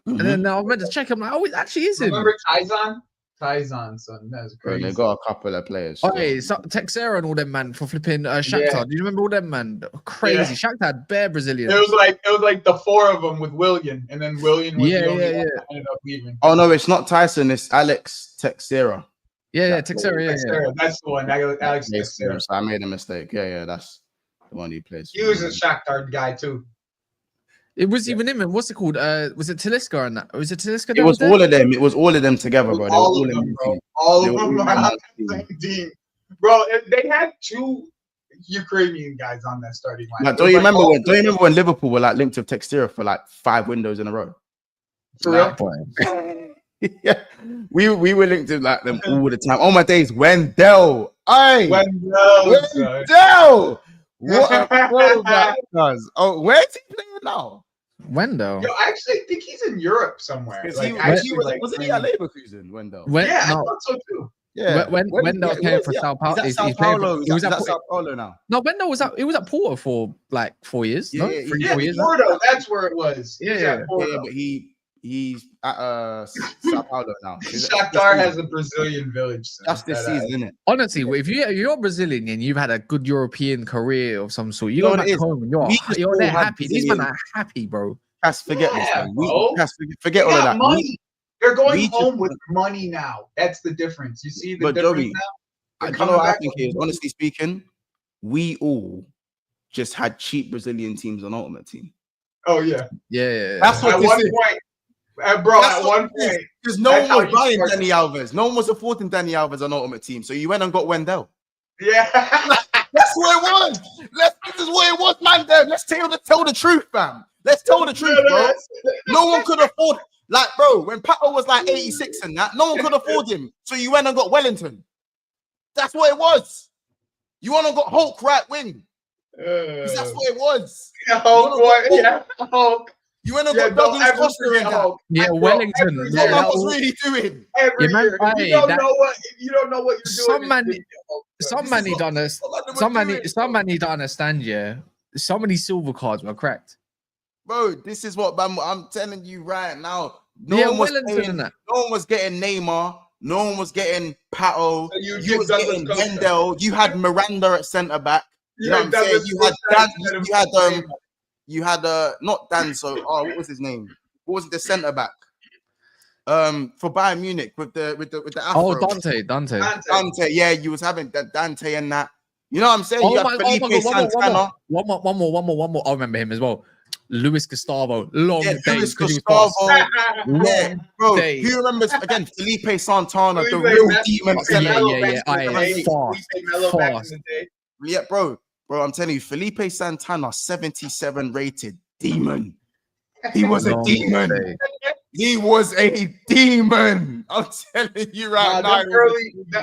And then I went to check him, like, oh, it actually is him. Remember Tyson? Tyson, son. That's Bro, crazy. they got a couple of players. Oh, hey, so Texera and all them man for flipping Shakhtar. Yeah. Do you remember all them man? Crazy. Shakhtar had bare Brazilians. It was like the four of them with Willian, and then Willian was the only one that ended up leaving. Oh no, it's not Tyson. It's Alex Texera. Yeah, Texera. Texera, that's the one. Alex Texera. So I made a mistake. Yeah, that's the one he plays. He was a Shakhtar guy too. It was even him. And what's it called? Was it Talisca and that? Was it Talisca? It was all of them. It was all of them together, bro. All of them, bro. All of them are on the same team, bro. They had two Ukrainian guys on that starting line. Like, don't you remember when Liverpool were like linked with Texera for like 5 windows in a row? For real? Yeah, we were linked to like them all the time. Oh my days, Wendell. Aye, Wendell. What a throwback, cuz. Oh, where's he playing now? Wendell. Yo, I actually think he's in Europe somewhere. Like, wasn't he at Leverkusen? Wendell. Yeah, I thought so too. Yeah, Wendell came for Sao Paulo. He's at Sao Paulo now. No, Wendell was at Porto for like 4 years. Yeah, no, 4 years. Porto, that's where it was. Yeah, but he's at Sao Paulo now. Shakhtar has a Brazilian village. That's this season, isn't it? Honestly, if you're Brazilian and you've had a good European career of some sort, you go back home and you're there happy. These men are happy, bro. Forget this. Forget all of that. Money. They're going home with money now. That's the difference. You see the difference now? You know what I think is, honestly speaking, we all just had cheap Brazilian teams on Ultimate Team. Oh, yeah. Yeah. That's what at one point, bro, at one point. Because no one was buying Dani Alves. No one was affording Dani Alves on Ultimate Team. So you went and got Wendell. Yeah. That's what it was. This is what it was, man. Let's tell the truth, fam. Let's tell the truth, bro. No one could afford. Like, bro, when Pato was like 86 and that, no one could afford him. So you went and got Wellington. That's what it was. You went and got Hulk right wing. That's what it was. Hulk. You went and got Douglas Costa in that. Yeah, Wellington. What that was really doing. Every year. You don't know what you're doing. Some man need to understand, yeah. So many silver cards were cracked. Bro, this is what I'm telling you right now. No one was getting Neymar. No one was getting Pato. You was getting Wendell. You had Miranda at centre back. You know what I'm saying? You had not Danso. Oh, what was his name? What was it? The centre back? For Bayern Munich with the Afro. Oh, Dante. Yeah, you was having that Dante and that. You know what I'm saying? You had Felipe Santana. One more. I remember him as well. Luis Gustavo, long day. Luis Gustavo, bro. Who remembers again? Felipe Santana, the real demon. Fast. Yeah, bro. I'm telling you, Felipe Santana, 77 rated demon. He was a demon. He was a demon. I'm telling you right now.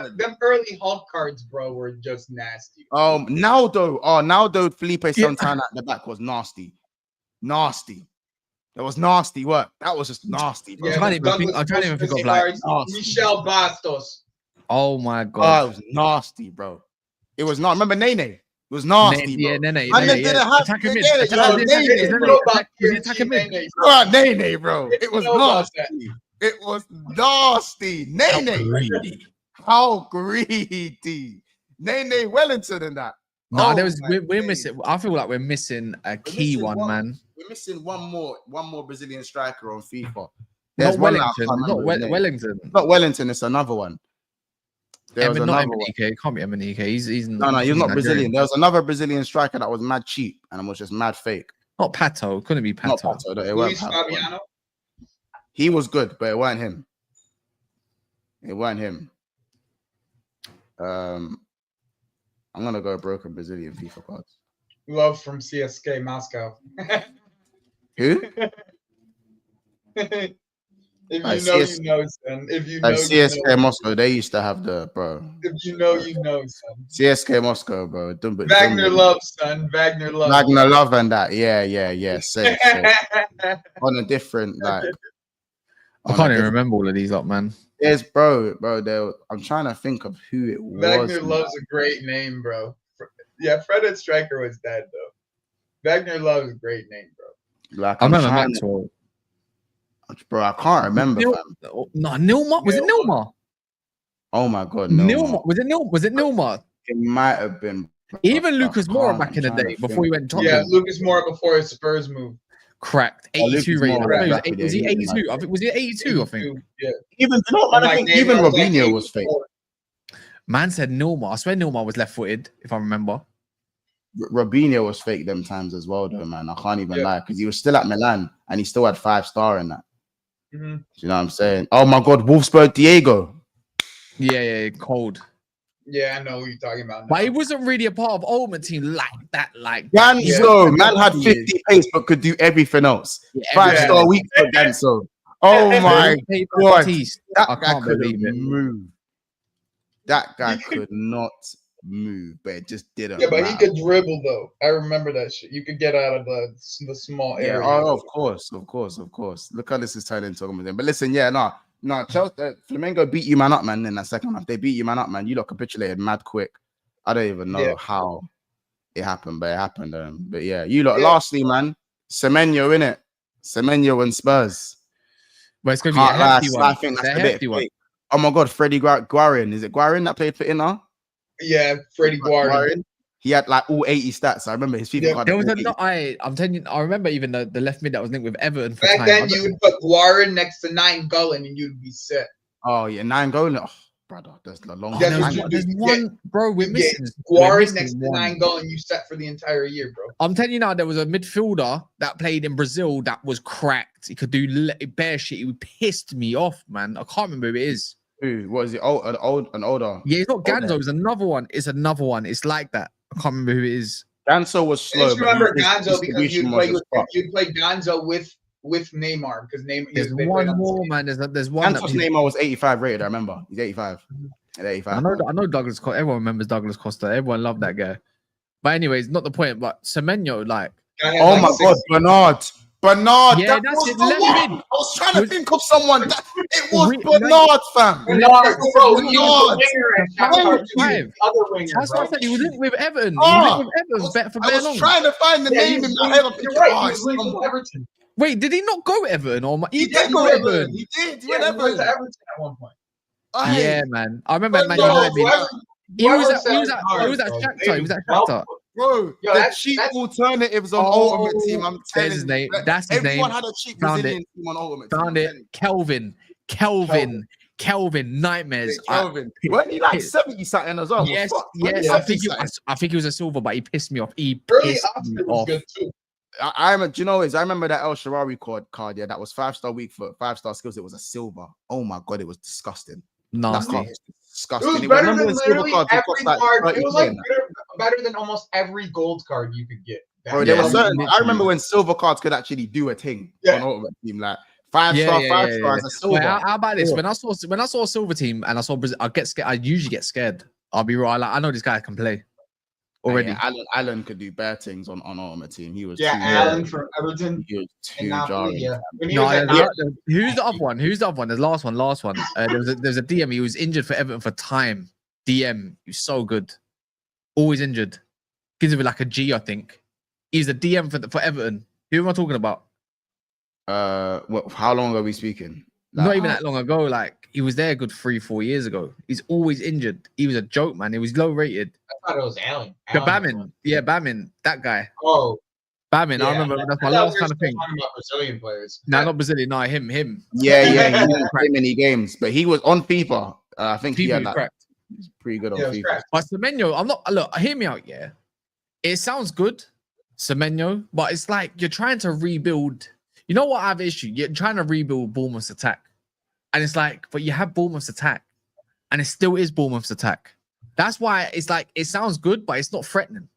Them early Hulk cards, bro, were just nasty. Now though, Felipe Santana at the back was nasty. That was nasty work. That was just nasty, bro. I'm trying to even think of like Michel Bastos. Oh my god. Oh, it was nasty, bro. It was not. Remember Nene? It was nasty. Yeah, Nene. Nene, bro. It was nasty. It was nasty. Nene. How greedy. Nene Wellington and that. No, we're missing. I feel like we're missing a key one, man. We're missing one more Brazilian striker on FIFA. There's Wellington. Not Wellington. It's another one. There was another one. It can't be Emenike. He's he's not Brazilian. There was another Brazilian striker that was mad cheap and was just mad fake. Not Pato. Couldn't be Pato. Not Pato. It wasn't Pato. He was good, but it weren't him. I'm gonna go broken Brazilian FIFA cards. Love from CSK Moscow. Who? If you know, son. If you know, CSK Moscow, they used to have the bro. If you know, son. CSK Moscow, bro. Wagner Love, son. Wagner Love and that. Yeah. Same. On a different like. I can't even remember all of these up, man. Yes, bro. I'm trying to think of who it was. Wagner Love's a great name, bro. Yeah, Fred Striker was dead though. Wagner Love's a great name, bro. Like, I remember Maxwell. Bro, I can't remember. Nilma? Was it Nilma? Oh my God, Nilmar. Was it Nilmar? It might have been. Even Lucas Moura back in the day before he went to Tottenham. Yeah, Lucas Moura before his Spurs move. Cracked 82 rated. Was he 82? I think was he 82? I think. Yeah. Even I think even Robinho was fake. Man said Nilmar. I swear Nilmar was left-footed, if I remember. Robinho was fake them times as well, though, man. I can't even lie, because he was still at Milan and he still had 5-star in that. Mm-hmm. You know what I'm saying? Oh my God, Wolfsburg Diego. Yeah, cold. Yeah, I know what you're talking about now. But he wasn't really a part of Ultimate Team like that. Ganso, man had 50 pace but could do everything else. Yeah, 5-star week for Ganso. Oh my God. That guy couldn't move. That guy could not move, but it just didn't. Yeah, but he could dribble though. I remember that shit. You could get out of the small area. Oh, of course. Look how this is turning into a But listen, Chelsea, Flamengo beat you man up, man. In that second half, they beat you man up, man. You lot capitulated mad quick. I don't even know how it happened, but it happened. But yeah, you lot. Lastly, man, Semenyo in it. Semenyo and Spurs. But it's gonna be a hefty one. I think that's a bit fake. Oh my God, Freddie Guarin. Is it Guarin that played for Inter? Yeah, Freddie Guarin. He had like all 80 stats. I remember his FIFA card. There was I'm telling you, I remember even the left mid that was linked with Everton. For Back then, you would put Guarin next to 9 Gullen and you'd be set. Oh yeah, 9 Gullen. Oh, brother, that's the long. There's one, bro. We're missing Guarin next to 9 Gullen. You set for the entire year, bro. I'm telling you now, there was a midfielder that played in Brazil that was cracked. He could do bare shit. He pissed me off, man. I can't remember who it is. Who? What is it? Oh, an older. Yeah, it's not Ganzo. It's another one. It's like that. I can't remember who it is. Ganzo was slow. I just remember Ganzo because you'd play Ganzo with Neymar because Neymar. There's one more, man. There's one. Ganzo's Neymar was 85 rated. I remember. He's 85. At 85. I know Douglas Costa. Everyone remembers Douglas Costa. Everyone loved that guy. But anyways, not the point. But Semenyo, like, oh my God, Bernard. Yeah, that that's was it. the Left one. mid. I was trying to think of someone. It was Bernard, fam. Bernard. That's what I said. He was linked with Everton. I was trying to find the name in my head. You're right. He was linked with Everton. Wait, did he not go Everton? Or he did go Everton. He did. He went to Everton at one point. Yeah, man. I remember Man United. He was at Shakhtar. He was at Shakhtar. Bro, the cheap alternatives on Ultimate Team. I'm telling his you. name. That's his name. Everyone had a cheap Brazilian team on Ultimate Team. Found it. Kelvin. Nightmares. Kelvin. Wasn't he like 70 something as well? Yes. I think he was a silver, but he pissed me off. Early Oscar was good too. I remember that El Shaarawy card. Yeah, that was 5-star week for 5-star skills. It was a silver. Oh my God, it was disgusting. Nasty. That was disgusting. It was better than literally every card. It was like better than almost every gold card you could get. Bro, there was certain. I remember when silver cards could actually do a thing on Ultimate Team, like 5-star as a silver. Wait, how about this? When I saw a silver team and I saw Brazil, I get scared. I usually get scared. I'll be right. Like, I know this guy can play already. Yeah, Allen could do bad things on Ultimate Team. He was Allen from Everton. He was too jarring. Who's the other one? There's the last one. There's a DM. He was injured for Everton for time. DM. He was so good. Always injured. Gives him like a G, I think. He's a DM for Everton. Who am I talking about? How long are we speaking? Not even that long ago. Like, he was there a good 3-4 years ago. He's always injured. He was a joke, man. He was low rated. I thought it was Allen. Bamin. Yeah, Bamin. That guy. Oh. Bamin. Yeah, I remember that's my last kind of thing. Talking about Brazilian players. No, not Brazilian. No, him. Yeah. He didn't play many games, but he was on FIFA. I think he had that. He's pretty good on FIFA. But Semenyo, look, hear me out, yeah. It sounds good, Semenyo, but it's like you're trying to rebuild. You know what I have an issue? You're trying to rebuild Bournemouth's attack. And it's like, but you have Bournemouth's attack. And it still is Bournemouth's attack. That's why it's like, it sounds good, but it's not threatening.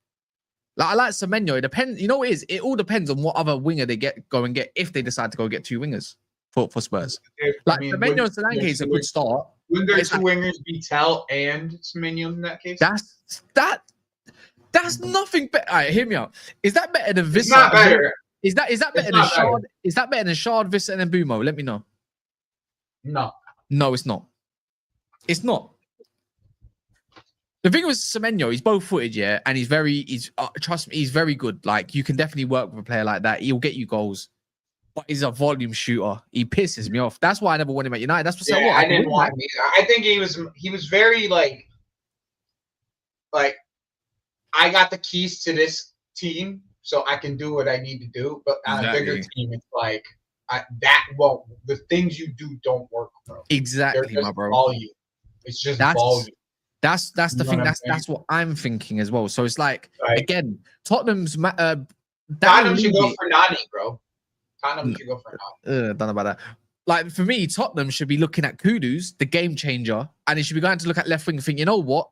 Like, I like Semenyo. It depends. You know what it is? It all depends on what other winger they go and get if they decide to go get 2 wingers for Spurs. Like, Semenyo and Solanke is a good start. Wouldn't there 2 wingers be Tel and Semenyo in that case? That's nothing better. All right, hear me out. Is that better than Vissa? It's not better. Is that better than Shard? Is that better than Shard, Vissa, and Mbumo? Let me know. No, it's not. It's not. The thing with Semenyo, he's both footed, yeah, and trust me, he's very good. Like, you can definitely work with a player like that. He'll get you goals. but he's a volume shooter. He pisses me off. That's why I never want him at United. That's what I didn't want him either. I think he was very like I got the keys to this team, so I can do what I need to do. But on a bigger team, it's like the things you do don't work, bro. Exactly, my bro. Volume. It's just volume. That's the thing. That's what I'm thinking as well. So it's like again, Tottenham's Tottenham should go for Nani, bro. Tottenham should go for Nani. Don't know about that. Like for me, Tottenham should be looking at Kudus, the game changer, and he should be going to look at left wing and think, you know what?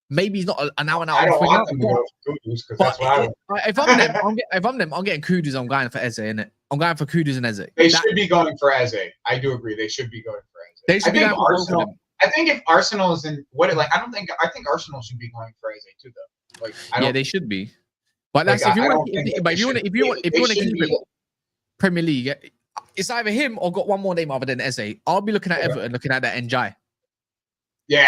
Maybe he's not an hour and out. I don't want them to go for Kudus because that's what I want. If I'm them, I'm getting Kudus. I'm going for Eze, innit? I'm going for Kudus and Eze. They should be going for Eze. I do agree. They should be going for Eze. They should be going for Arsenal. I think if Arsenal is in I think Arsenal should be going for Eze too, though. Like, they should be. But that's if you want to keep it Premier League, it's either him or got one more name other than Eze. I'll be looking at Everton, looking at that NJ. Yeah.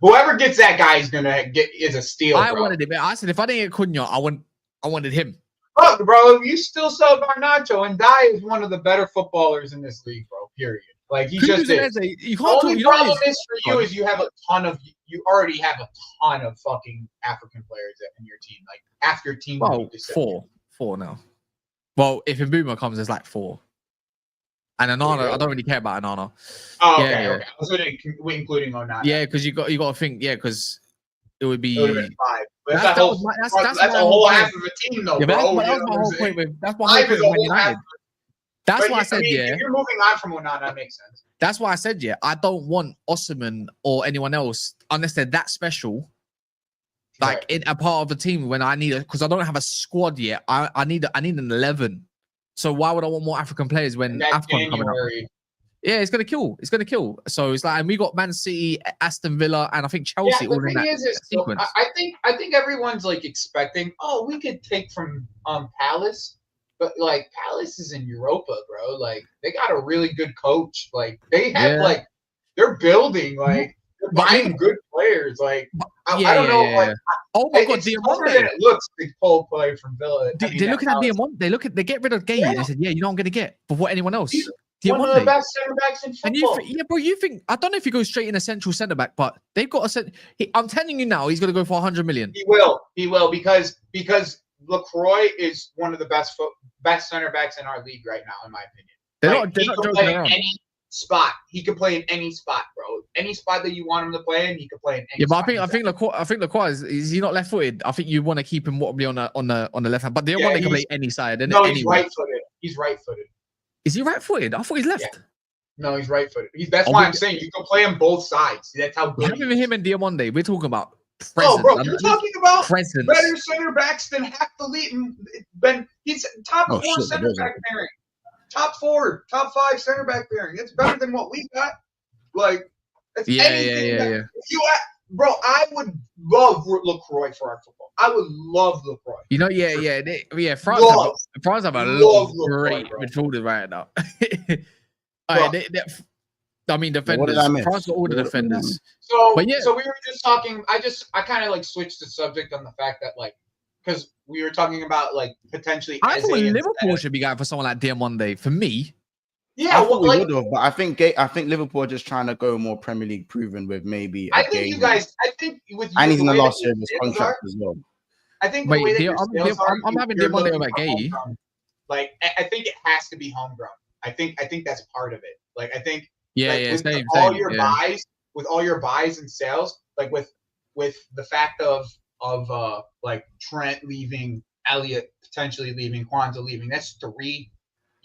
Whoever gets that guy is a steal. I wanted him. I said if I didn't get Cunha, I wanted him. Look, bro, you still sell Garnacho, and Dye is one of the better footballers in this league, bro. Period. Like he just is. The only problem is for you is you already have a ton of fucking African players in your team. Like half your team. Well, four now. Well, if Mbuma comes, there's like 4. And Onana, I don't really care about Onana. Oh, okay. I was including Onana. Yeah, because you got to think. Yeah, because it would be 5. But that's a whole half of a team, though, bro. That's my whole point with Man United. That's why I said, if you're moving on from Onana, that makes sense. That's why I said, I don't want Osimhen or anyone else unless they're that special. Like in a part of the team when I need it, because I don't have a squad yet. I need an 11. So why would I want more African players when AFCON coming up? Yeah, it's gonna kill. It's gonna kill. So it's like, and we got Man City, Aston Villa, and I think Chelsea all in that sequence. I think everyone's like expecting, we could take from Palace, but like Palace is in Europa, bro. Like they got a really good coach. Like they have they're building they're buying good players. Like I don't know. Like, oh my god, Diamante. It looks the Pole player from Villa. They're looking at Diamante. They get rid of Gay. They said, you know, I'm gonna get. But what anyone else? One of the best centre backs in football. And you think I don't know if he goes straight in a central centre back, but they've got I'm telling you now, he's gonna go for 100 million. He will because LaCroix is one of the best centre backs in our league right now, in my opinion. They're not joking around. Any spot. He can play in any spot, bro. Any spot that you want him to play in, he can play in any spot. But I think LaCroix is he not left footed? I think you want to keep him probably on the left hand, but they want to play any side. No, he's right footed. He's right footed. Is he right footed? I thought he's left. Yeah. No, he's right footed. That's why I'm saying you can play on both sides. That's how good. Having him and Diamante, we're talking about presence. Oh, bro, you're talking about better center backs than half the league. He's top 4 center back pairing. Top 4, top 5 center back pairing. It's better than what we got. Like, that's anything. Bro, I would love LaCroix for our football. I would love LaCroix. You know, France have a lot of great midfielders right now. Defenders. France got all the defenders. So we were just talking. I kind of like switched the subject on the fact that because we were talking about potentially. I thought Liverpool should be going for someone like Diamante. For me. Yeah, I thought we would have, but I think Liverpool are just trying to go more Premier League proven with maybe. I think with you, and he's in the last year of his contract as well. I think I'm having Diamante over Gay. I think it has to be homegrown. I think that's part of it. I think with all your buys and sales, with the fact of Trent leaving, Elliott potentially leaving, Kwanzaa leaving. That's 3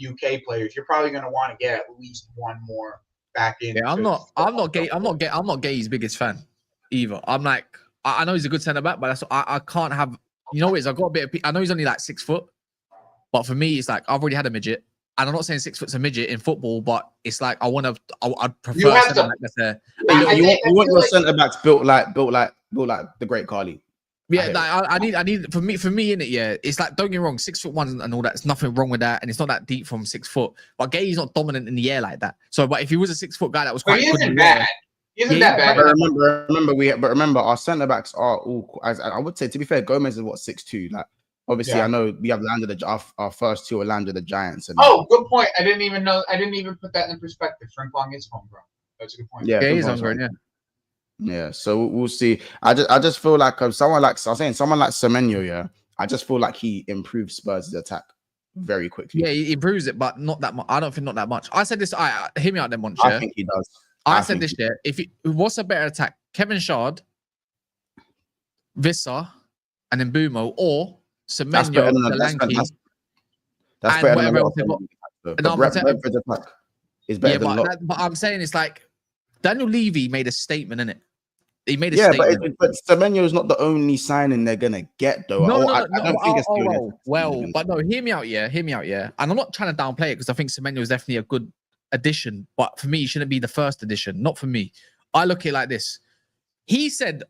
UK players. You're probably going to want to get at least one more back in. Yeah, I'm not Gay's biggest fan either. I'm like, I know he's a good centre back, but I can't have. You know what? I've got a bit of. I know he's only 6 foot, but for me, it's I've already had a midget, and I'm not saying 6 foot's a midget in football, but it's I'd prefer a centre back that's there. You want your centre backs built like the great Carly. Yeah, I need for me in it. Yeah, it's don't get me wrong, 6'1" and all that. There's nothing wrong with that, and it's not that deep from 6 foot. But Gay's not dominant in the air like that. So, but if he was a 6 foot guy, that was quite. He isn't bad. He isn't that bad. Remember, our centre backs are all. As I would say, to be fair, Gomez is 6'2". Obviously, I know we have landed our first two are landed the Giants. And good point. I didn't even put that in perspective. Frimpong is homegrown. That's a good point. Yeah, he's homegrown. Yeah. Yeah, so we'll see. I just feel like someone like Semenyo. Yeah, I just feel like he improves Spurs' attack very quickly. Yeah, he improves it, but not that much. I don't think not that much. I said this. Hear me out, then, Monch. I think he does. I said this year. What's a better attack? Kevin Shard, Vissa, and then Bumo, or Semenyo, Solanke. That's better than a lot of Brentford's attack is better than a lot. But I'm saying it's like Daniel Levy made a statement, innit? He made a statement. But Semenyo is not the only signing they're gonna get, though. I don't think it's but no, hear me out, yeah. And I'm not trying to downplay it because I think Semenyo is definitely a good addition, but for me, he shouldn't be the first addition. Not for me. I look at it like this. He said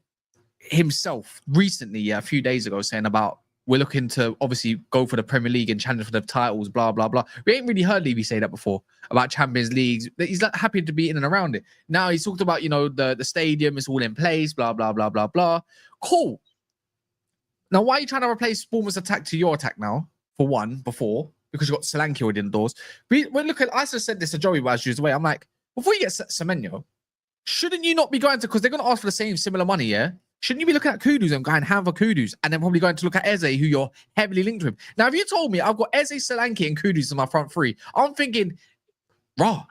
himself recently, a few days ago, saying about we're looking to obviously go for the Premier League and challenge for the titles, blah, blah, blah. We ain't really heard Levy say that before about Champions Leagues. He's like happy to be in and around it. Now he's talked about, the stadium is all in place, blah, blah, blah, blah, blah. Cool. Now, why are you trying to replace Bournemouth's attack to your attack now? For one, before, because you got Solanke already indoors. We're looking, I just said this to Joey while I was away. I'm like, before you get Semenyo, shouldn't you not be going to, because they're going to ask for the similar money, yeah? Shouldn't you be looking at Kudus and going hand for Kudus and then probably going to look at Eze, who you're heavily linked with? Now, if you told me I've got Eze, Solanke, and Kudus in my front three, I'm thinking, no,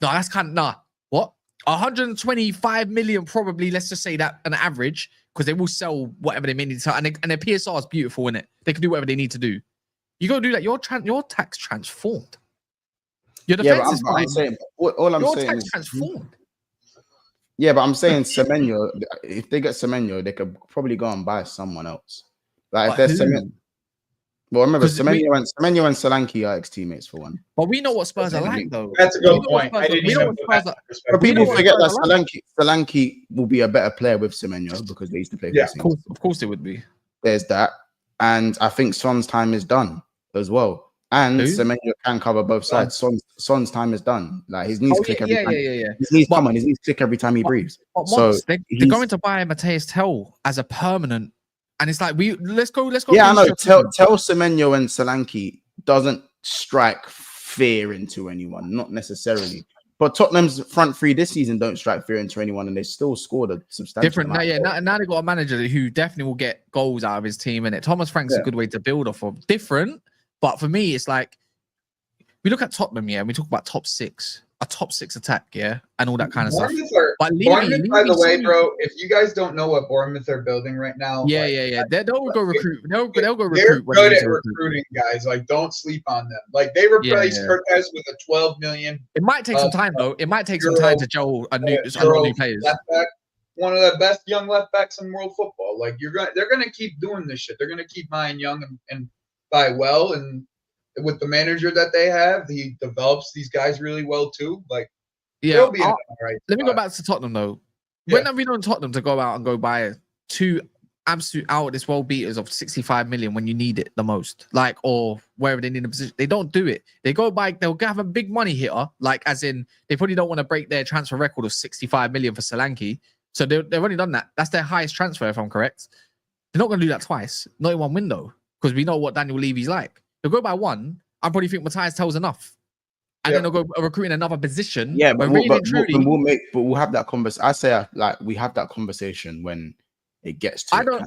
that's kind of, what? 125 million probably, let's just say that an average, because they will sell whatever they may need to sell. And their PSR is beautiful, innit? They can do whatever they need to do. You got to do that. Your tax transformed. Your defense is fine. Your tax transformed. Yeah, but I'm saying Semenyo, if they get Semenyo, they could probably go and buy someone else. Like if there's Semenyo. Well, remember, Semenyo and Solanke are ex-teammates for one. But we know what Spurs are like, though. That's a good point. I didn't even put that in perspective. But people forget that Solanke will be a better player with Semenyo because they used to play for the same. Of course it would be. There's that. And I think Son's time is done as well. And Semenyo can cover both sides. Son's time is done. Like his knees click every time. His knees his knees click every time he breathes. So they're going to buy Matthias Tell as a permanent, and it's like let's go. Yeah, I know. Tell Semenyo and Solanke doesn't strike fear into anyone, not necessarily. But Tottenham's front three this season don't strike fear into anyone, and they still scored a substantial different. Now they've got a manager who definitely will get goals out of his team, and Thomas Frank's a good way to build off of. Different. But for me, it's like we look at Tottenham, and we talk about a top six attack, and all that kind of stuff. Bournemouth, by the way, bro, if you guys don't know what Bournemouth are building right now, they'll go recruit. They're good at recruiting, guys. Like, don't sleep on them. Like, they replaced Kerkez with a 12 million. It might take some time, though. It might take some time to gel a new players. Left back, one of the best young left backs in world football. Like, they're gonna keep doing this shit. They're gonna keep buying young and buy well, and with the manager that they have, he develops these guys really well too. Like, they'll be let me go back to Tottenham though. When have we known Tottenham to go out and go buy two absolute out of this world beaters of 65 million when you need it the most, like, or wherever they need a position? They don't do it. They go buy. They'll have a big money hitter, like as in they probably don't want to break their transfer record of 65 million for Solanke. So they've already done that. That's their highest transfer, if I'm correct. They're not going to do that twice, not in one window. Because we know what Daniel Levy's like. They'll go by one. I probably think Matthias Tell's enough. And then they'll go recruit in another position. Yeah, but we'll have that conversation. I say we have that conversation when it gets to. I don't.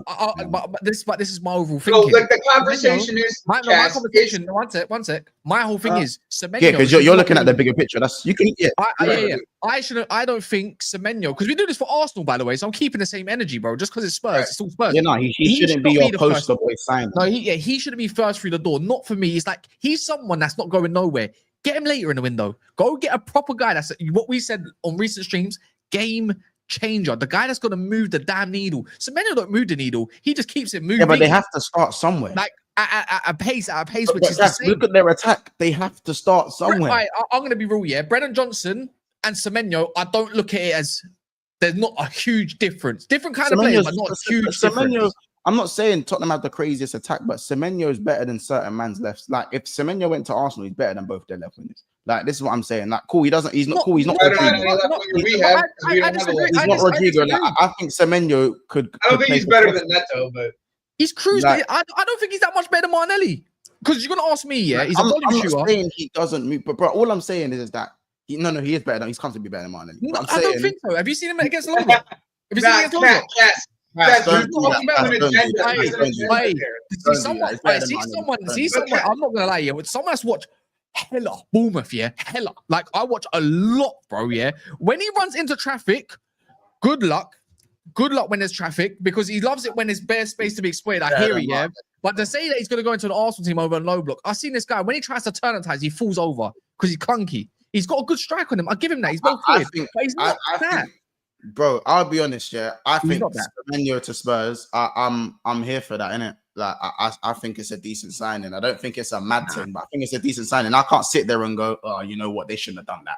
But this is my overall thinking. So, like, the conversation is my conversation. One sec. My whole thing is Semenyo. Yeah, because you're looking at the bigger picture. That's you can. Yeah. I don't think Semenyo, because we do this for Arsenal, by the way. So I'm keeping the same energy, bro. Just because it's Spurs, it's still Spurs. Yeah, no, he shouldn't be your poster boy sign. No, he shouldn't be first through the door. Not for me. It's like he's someone that's not going nowhere. Get him later in the window. Go get a proper guy. That's what we said on recent streams. Game changer. The guy that's going to move the damn needle. Semenyo don't move the needle. He just keeps it moving. Yeah, but they have to start somewhere. Like at a pace, which is the same. Look at their attack. They have to start somewhere. Right, I'm going to be real, yeah. Brennan Johnson and Semenyo, I don't look at it as there's not a huge difference. Different kind of players, but not a huge difference. I'm not saying Tottenham have the craziest attack, but Semenyo is better than certain man's lefts. Like, if Semenyo went to Arsenal, he's better than both their left wingers. Like, this is what I'm saying. Like, cool, he's not cool. He's not Rodrigo. He's not Rodrigo. I think Semenyo could. I don't think he's better than Neto, but He's cruised. Like, I don't think he's that much better than Martinelli. Because you're gonna ask me, yeah, he's a volume I'm shooter. not saying he doesn't move, but bro, all I'm saying is that he is better. He's comfortably better than Martinelli. No, I don't think so. Have you seen him against Lombok? Have you seen him against Lombok? See someone. I'm not gonna lie, yeah. With someone that's watched hella Bournemouth, yeah, hella. Like I watch a lot, bro. Yeah, when he runs into traffic, good luck. Good luck when there's traffic because he loves it when there's bare space to be exploited. I hear it, yeah. But to say that he's going to go into an Arsenal team over a low block, I've seen this guy when he tries to turn and ties, he falls over because he's clunky. He's got a good strike on him. I give him that. He's both good, but he's not that. Bro, I'll be honest, yeah. I think Semenyo to Spurs, I'm here for that, innit? Like I think it's a decent signing. I don't think it's a mad thing, but I think it's a decent signing. I can't sit there and go, oh, you know what? They shouldn't have done that.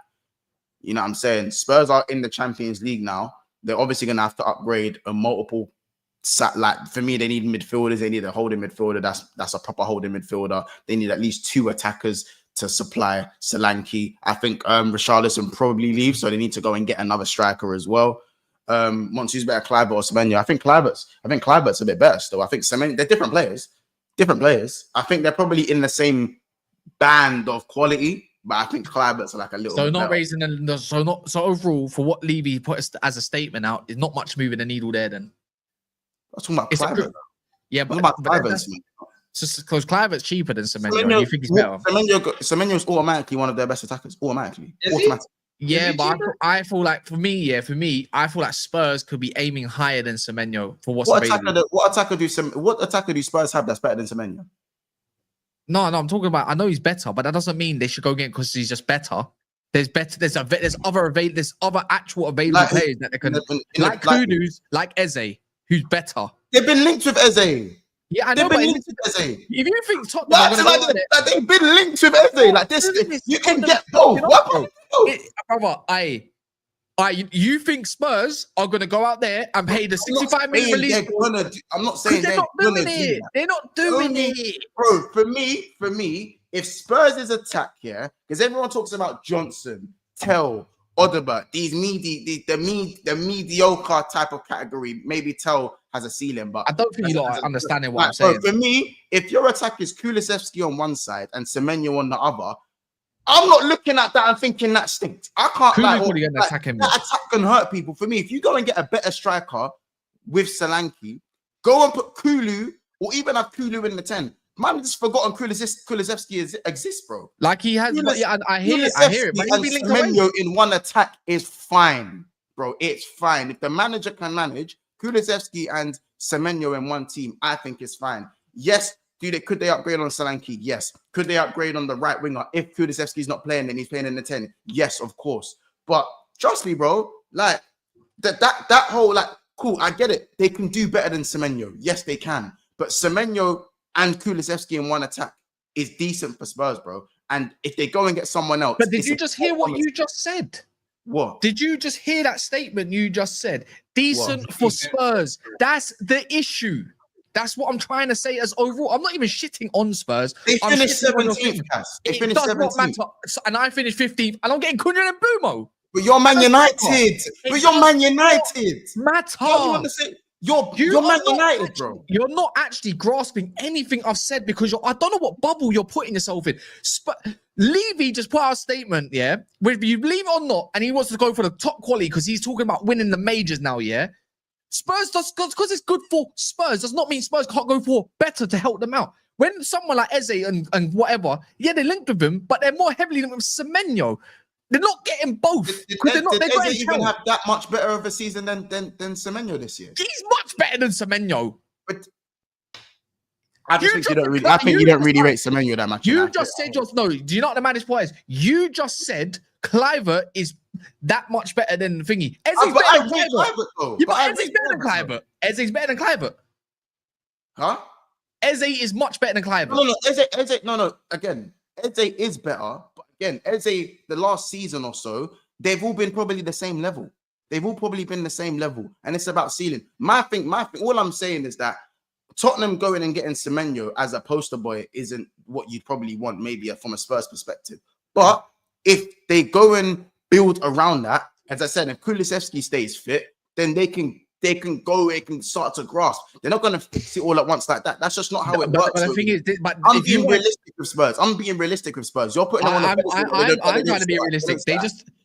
You know what I'm saying? Spurs are in the Champions League now. They're obviously going to have to upgrade a multiple like for me, they need midfielders. They need a holding midfielder. That's a proper holding midfielder. They need at least 2 attackers to supply Solanke. I think Richarlison probably leaves, so they need to go and get another striker as well. Once who's better, Kluivert or Semenyo? I think Kluivert's a bit better still. I think Semenyo, they're different players. I think they're probably in the same band of quality. But I think Kluivert's like a little. So bit not better. raising the so overall for what Levy put as a statement out is not much moving the needle there. Then I'm talking about Kluivert. Yeah, but Kluivert. Just because Kluivert's cheaper than Semenyo, you think he's better? Semenyo is automatically one of their best attackers. Automatically. Yeah, but I feel like for me, I feel like Spurs could be aiming higher than Semenyo for what attacker do Spurs have that's better than Semenyo? No, I'm talking about. I know he's better, but that doesn't mean they should go get because he's just better. There's other actual available players that they can like Kudus, like Eze, who's better. They've been linked with Eze. Yeah, I know. They've been linked with Eze. If you think Tottenham, they've been linked with Eze. Like this, you can get both. Brother, you think Spurs are going to go out there and pay the 65 million release? I'm not saying they're not doing it. They're not doing it, bro. For me, if Spurs is attack, yeah, because everyone talks about Johnson, Tell, Odegaard, the mediocre type of category. Maybe Tell has a ceiling, but I don't think you're understanding what I'm saying. For me, if your attack is Kulusevski on one side and Semenyo on the other, I'm not looking at that and thinking that stinks. I can't that attack can hurt people. For me, if you go and get a better striker with Solanke, go and put Kulu or even have Kulu in the 10. Man, just forgotten Kulusevski exists, bro. Like he has, I hear it. But Semenyo in one attack is fine, bro. It's fine. If the manager can manage Kulusevski and Semenyo in one team, I think it's fine. Yes. Could they upgrade on Solanke? Yes. Could they upgrade on the right winger? If Kulusevski's not playing, then he's playing in the 10. Yes, of course. But trust me, bro, like that whole cool, I get it. They can do better than Semenyo. Yes, they can. But Semenyo and Kulusevski in one attack is decent for Spurs, bro. And if they go and get someone else. But did you just hear what you just said? What? Did you just hear that statement you just said? Decent for Spurs. That's the issue. That's what I'm trying to say as overall. I'm not even shitting on Spurs. They finished 17th, Cass. They finished 17th. And I finished 15th. And I'm getting Cunha and Bumo. But you're Man United. Matter. What do you want to say? You're Man United, bro. You're not actually grasping anything I've said because I don't know what bubble you're putting yourself in. Levy just put out a statement, yeah? Whether you believe it or not, and he wants to go for the top quality because he's talking about winning the majors now, yeah? Spurs does because it's good for Spurs does not mean Spurs can't go for better to help them out. When someone like Eze and whatever, yeah, they linked with him, but they're more heavily linked with Semenyo. They're not getting both. Did Eze even have that much better of a season than Semenyo this year? He's much better than Semenyo. But I think you don't really rate Semenyo that much. You just said no. Do you know what the maddest part is? You just said Kluivert is that much better than Thingy. Eze's better than Kluivert. Yeah, but Eze's better than Kluivert. Eze's better than Kluivert. Huh? Eze is much better than Kluivert. No. Again, Eze is better. But again, Eze, the last season or so, they've all been probably the same level. And it's about ceiling. My thing, all I'm saying is that Tottenham going and getting Semenyo as a poster boy isn't what you'd probably want, maybe from a Spurs perspective. But if they go and build around that, as I said, if Kulusevski stays fit, then they can they can start to grasp. They're not going to fix it all at once like that. That's just not how it works. But the thing is, I'm being realistic with Spurs. I'm being realistic with Spurs. You're putting them on the I'm trying to be realistic.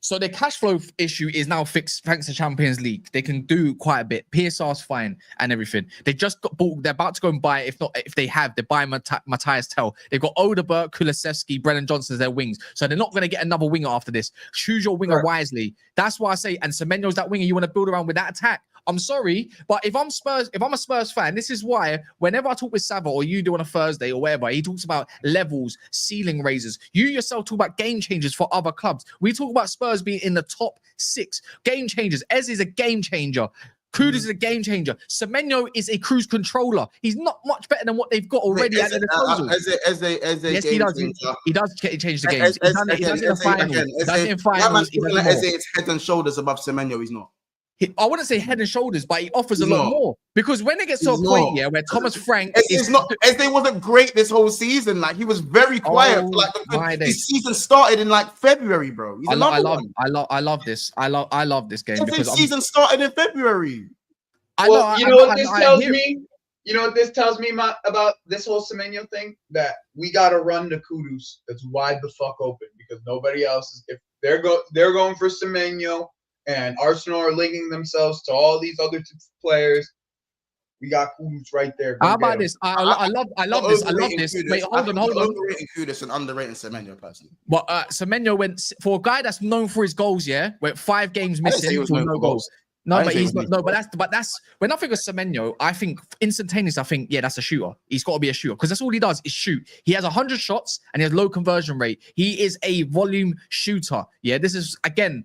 So their cash flow issue is now fixed thanks to Champions League. They can do quite a bit. PSR's fine and everything. They just got bought. They're about to go and buy. If they buy Matthias Tell. They've got Odeberg, Kulusevski, Brennan Johnson as their wings. So they're not going to get another winger after this. Choose your winger wisely. That's why I say. And Semenyo's that winger you want to build around with that attack. I'm sorry, but if I'm a Spurs fan, this is why whenever I talk with Sava or you do on a Thursday or whatever, he talks about levels, ceiling raisers. You yourself talk about game changers for other clubs. We talk about Spurs being in the top 6 game changers. Eze is a game changer. Kudus is a game changer. Semenyo is a cruise controller. He's not much better than what they've got already at their disposal. Yes, he does. He does change the games. He does it in the finals. Eze is head and shoulders above Semenyo. He's not. I wouldn't say head and shoulders, but he offers a lot more. Because when it gets to a point, where Thomas Frank is not, Eze wasn't great this whole season. Like, he was very quiet. His season started in like February, bro. I love this. I love this game. His season started in February. You know what this tells me? You know what this tells me about this whole Semenyo thing? That we gotta run the Kudus that's wide the fuck open, because nobody else is. If they're going for Semenyo, and Arsenal are linking themselves to all these other players, we got Kudus right there. How about this? I love this. Wait, hold on. Overrating Kudus and underrating Semenyo personally. But Semenyo went for a guy that's known for his goals. Yeah, went 5 games missing for no goals. No, but he's not. No, but that's when I think of Semenyo, I think instantaneously. I think that's a shooter. He's got to be a shooter because that's all he does is shoot. He has 100 shots and he has low conversion rate. He is a volume shooter. Yeah, this is again.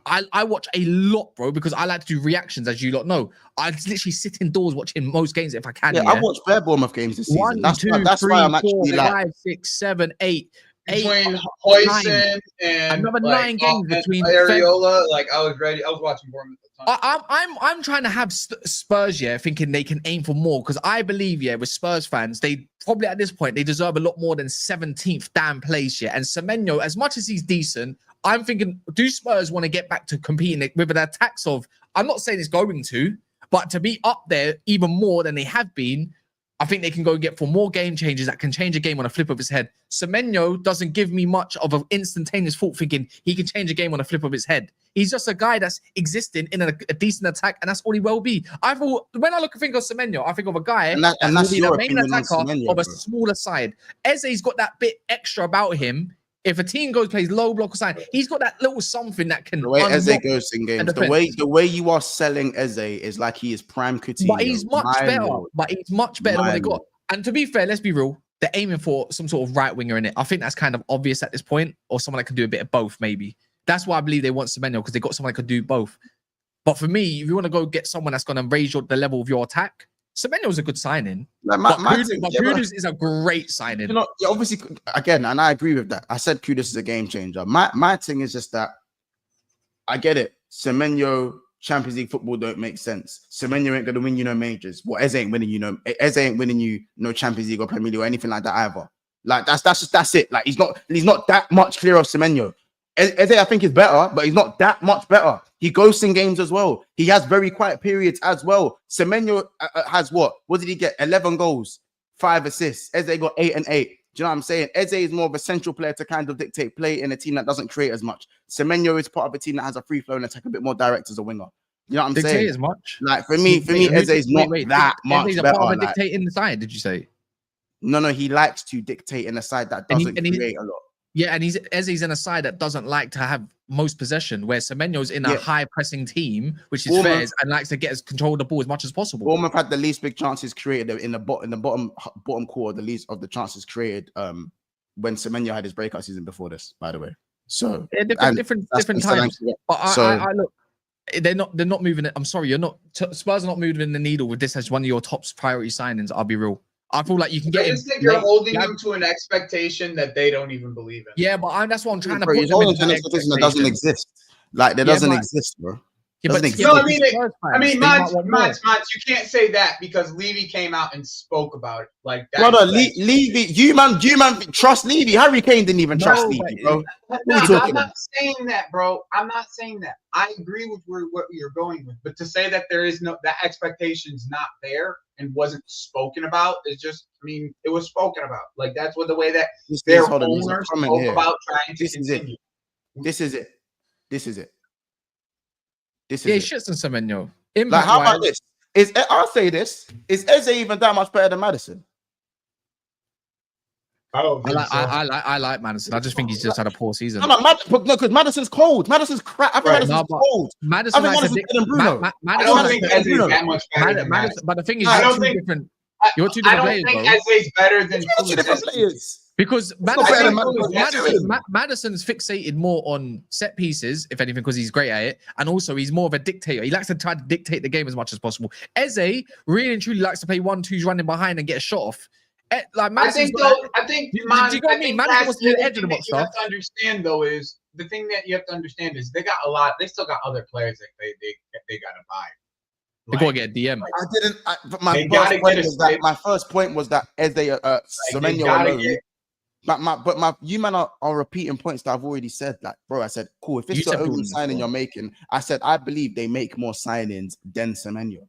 I watch a lot, bro, because I like to do reactions, as you lot know. I literally sit indoors watching most games if I can. Yeah, I've watched bare Bournemouth games this season. 1, 2, 3, 4, 5, 6, 7, 8. Between Hoyson and another 9 games between Areola, like I was ready. I was watching Bournemouth at the time. I'm trying to have Spurs, thinking they can aim for more, because I believe, with Spurs fans, they probably at this point they deserve a lot more than 17th damn place, And Semenyo, as much as he's decent, I'm thinking, do Spurs want to get back to competing with an attacks of? I'm not saying it's going to, but to be up there even more than they have been. I think they can go and get for more game changes that can change a game on a flip of his head. Semenyo doesn't give me much of an instantaneous thought thinking he can change a game on a flip of his head. He's just a guy that's existing in a decent attack, and that's all he will be. I thought when I think of Semenyo, I think of a guy that's the main attacker of a smaller side. Eze's got that bit extra about him. If a team plays low block or side, he's got that little something that can. The way Eze goes in games, the way you are selling Eze is like he is prime Coutinho. But he's much better. But he's much better than what they got. And to be fair, let's be real. They're aiming for some sort of right winger in it. I think that's kind of obvious at this point, or someone that can do a bit of both. Maybe that's why I believe they want Semenyo, because they got someone that could do both. But for me, if you want to go get someone that's going to raise the level of your attack, Semenyo's a good signing. But Kudus is a great signing. You know, obviously, again, and I agree with that. I said Kudus is a game changer. My thing is just that I get it. Semenyo, Champions League football don't make sense. Semenyo ain't going to win you no majors. Well, Eze ain't winning you no Champions League or Premier League or anything like that either. Like that's it. Like he's not that much clearer of Semenyo. Eze, I think, is better, but he's not that much better. He ghosts in games as well. He has very quiet periods as well. Semenyo has what? What did he get? 11 goals, 5 assists. Eze got 8 and 8. Do you know what I'm saying? Eze is more of a central player to kind of dictate play in a team that doesn't create as much. Semenyo is part of a team that has a free flow and attack, a bit more direct as a winger. You know what I'm saying? Dictate as much? Like for me, Eze is not that much Eze's better. Part of a dictate in the side, did you say? No, he likes to dictate in a side that doesn't create a lot. Yeah, and Eze's in a side that doesn't like to have most possession, where Semenyo's in a high pressing team, which is fair, and likes to get control of the ball as much as possible. Bournemouth had the least big chances created in the bottom quarter, the least of the chances created when Semenyo had his breakout season before this, by the way. So different times. But I look, they're not moving it. I'm sorry, Spurs are not moving the needle with this as one of your top priority signings. I'll be real. I feel like you can get. I just think you're holding them to an expectation that they don't even believe in. Yeah, but that's what I'm trying to put them into an expectation that doesn't exist. Like there doesn't exist, bro. Yeah, Doesn't but, exist. yeah, No, but I mean, these Spurs fans, they might Mons, want more. you can't say that because Levy came out and spoke about it like that. Brother, Levy, you man trust Levy. Harry Kane didn't even trust No, Levy, but- bro. No, What are you I'm talking not about? saying that, bro. I'm not saying that. I agree with what you're going with, but to say that there is no that expectation's not there and wasn't spoken about is just. I mean, it was spoken about. Like that's what the way that their Hold on, there's a owners comment spoke here. about trying to This is it. continue. This is it. This is it. This is Yeah, it. shits and Semenyo. Like, how about this? I'll say this. Is Eze even that much better than Madison? I like Madison. I just think he's just had a poor season. No, because Madison's cold. Madison's crap. I think Madison's cold. Madison I think likes Madison's better than Bruno. I don't think Eze is that much better than Madison. But the thing is, I you're don't two think- different. I You're two I different don't players, think bro. Eze's better than Two different players. Because better than Madison's fixated more on set pieces, if anything, because he's great at it, and also he's more of a dictator. He likes to try to dictate the game as much as possible. Eze really and truly likes to play 1-2s running behind and get a shot off. Like I think do you get what I mean? Madison wants to do the edge of the box you have stuff. to understand though is the thing that you have to understand is they got a lot. They still got other players that they got to buy. They gotta get a DM. I didn't. But my first point was that Eze, Semenyo alone. You man are repeating points that I've already said. Like, bro, I said, cool. If it's the only signing you're making, I said I believe they make more signings than Semenyo.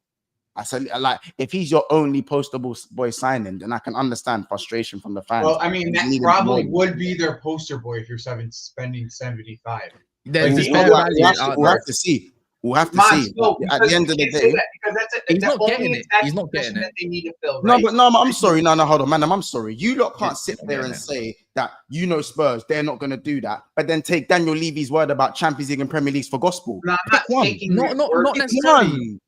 I said, like, if he's your only postable boy signing, then I can understand frustration from the fans. Well, I mean, that probably would be their poster boy if you're spending 75. We'll have to see. We'll have to see. At the end of the day, he's not getting it. He's not getting it. They need to fill, right? No, I'm sorry. No, hold on, man. I'm sorry. You lot can't sit there and say that Spurs, they're not going to do that, but then take Daniel Levy's word about Champions League and Premier Leagues for gospel. No, I'm not taking not necessarily.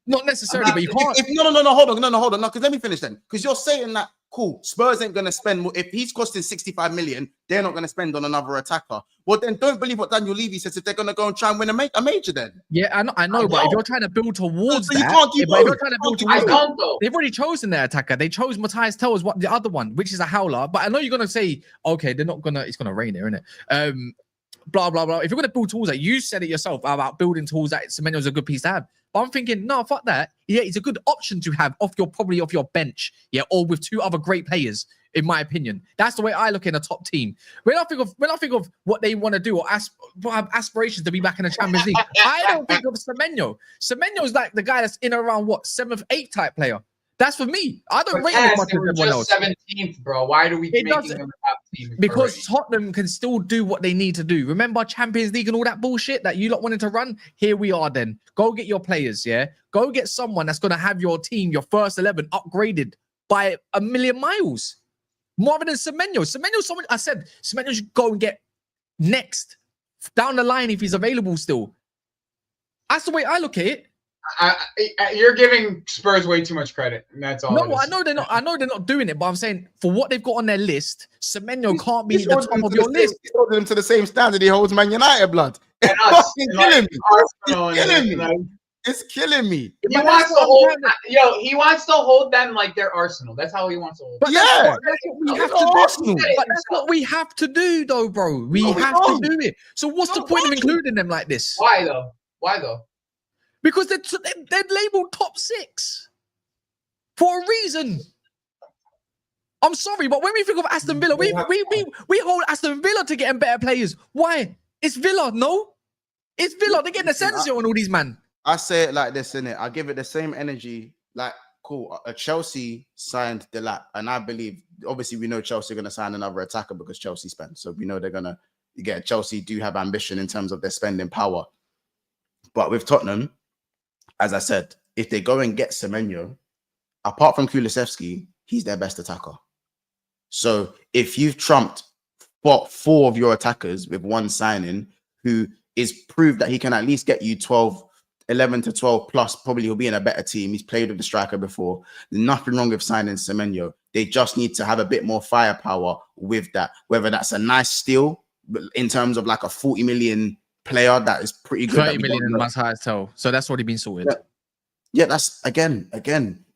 Not necessarily, but you can't. Hold on. No, because let me finish then. Because you're saying that, cool, Spurs ain't going to spend more. If he's costing 65 million, they're not going to spend on another attacker. Well, then don't believe what Daniel Levy says if they're going to go and try and win a major then. Yeah, I know, but if you're trying to build towards that, they've already chosen their attacker. They chose Matthias Tell as what the other one, which is a howler. But I know you're going to say, okay, they're not going to, it's going to rain here, isn't it? Blah, blah, blah. If you're going to build tools that you said it yourself about building tools that Semenyo's a good piece to have. But I'm thinking, no, fuck that. Yeah, it's a good option to have probably off your bench. Yeah, or with two other great players, in my opinion. That's the way I look in a top team. When I think of what they want to do or have aspirations to be back in the Champions League, I don't think of Semenyo. Semenyo's like the guy that's in around 7th, 8th type player. That's for me. I don't rate him as much as everyone else. 17th, bro. Why do we making them a top team? Because Tottenham can still do what they need to do. Remember Champions League and all that bullshit that you lot wanted to run? Here we are then. Go get your players, yeah? Go get someone that's going to have your team, your first 11, upgraded by a million miles. More than Semenyo. Semenyo should go and get next down the line if he's available still. That's the way I look at it. You're giving Spurs way too much credit, and that's all. No, I know they're not doing it, but I'm saying for what they've got on their list, Semenyo can't be the top of your list. He's holding them to the same standard he holds Man United, blood. And us, It's killing me. He wants to hold. He wants to hold them like they're Arsenal. That's how he wants to hold. But that's what we have to do. But that's what we have to do, though, bro. We have to do it. So what's the point of including them like this? Why though? Because they're labeled top 6 for a reason. I'm sorry, but when we think of Aston Villa, we hold Aston Villa to getting better players. Why? It's Villa, no? It's Villa. They're getting Asensio on all these man. I say it like this, innit? I give it the same energy. Like, cool. Chelsea signed Delap, and I believe, obviously, we know Chelsea are going to sign another attacker because Chelsea spent. So we know they're going to get. Chelsea do have ambition in terms of their spending power. But with Tottenham, as I said, if they go and get Semenyo, apart from Kulusevski, he's their best attacker. So if you've trumped 4 of your attackers with one signing who is proved that he can at least get you 11 to 12 plus, probably he'll be in a better team. He's played with the striker before. There's nothing wrong with signing Semenyo. They just need to have a bit more firepower with that. Whether that's a nice steal in terms of like a 40 million player that is pretty good. 30 million in Matthias Tell. So that's already been sorted. Yeah, that's again.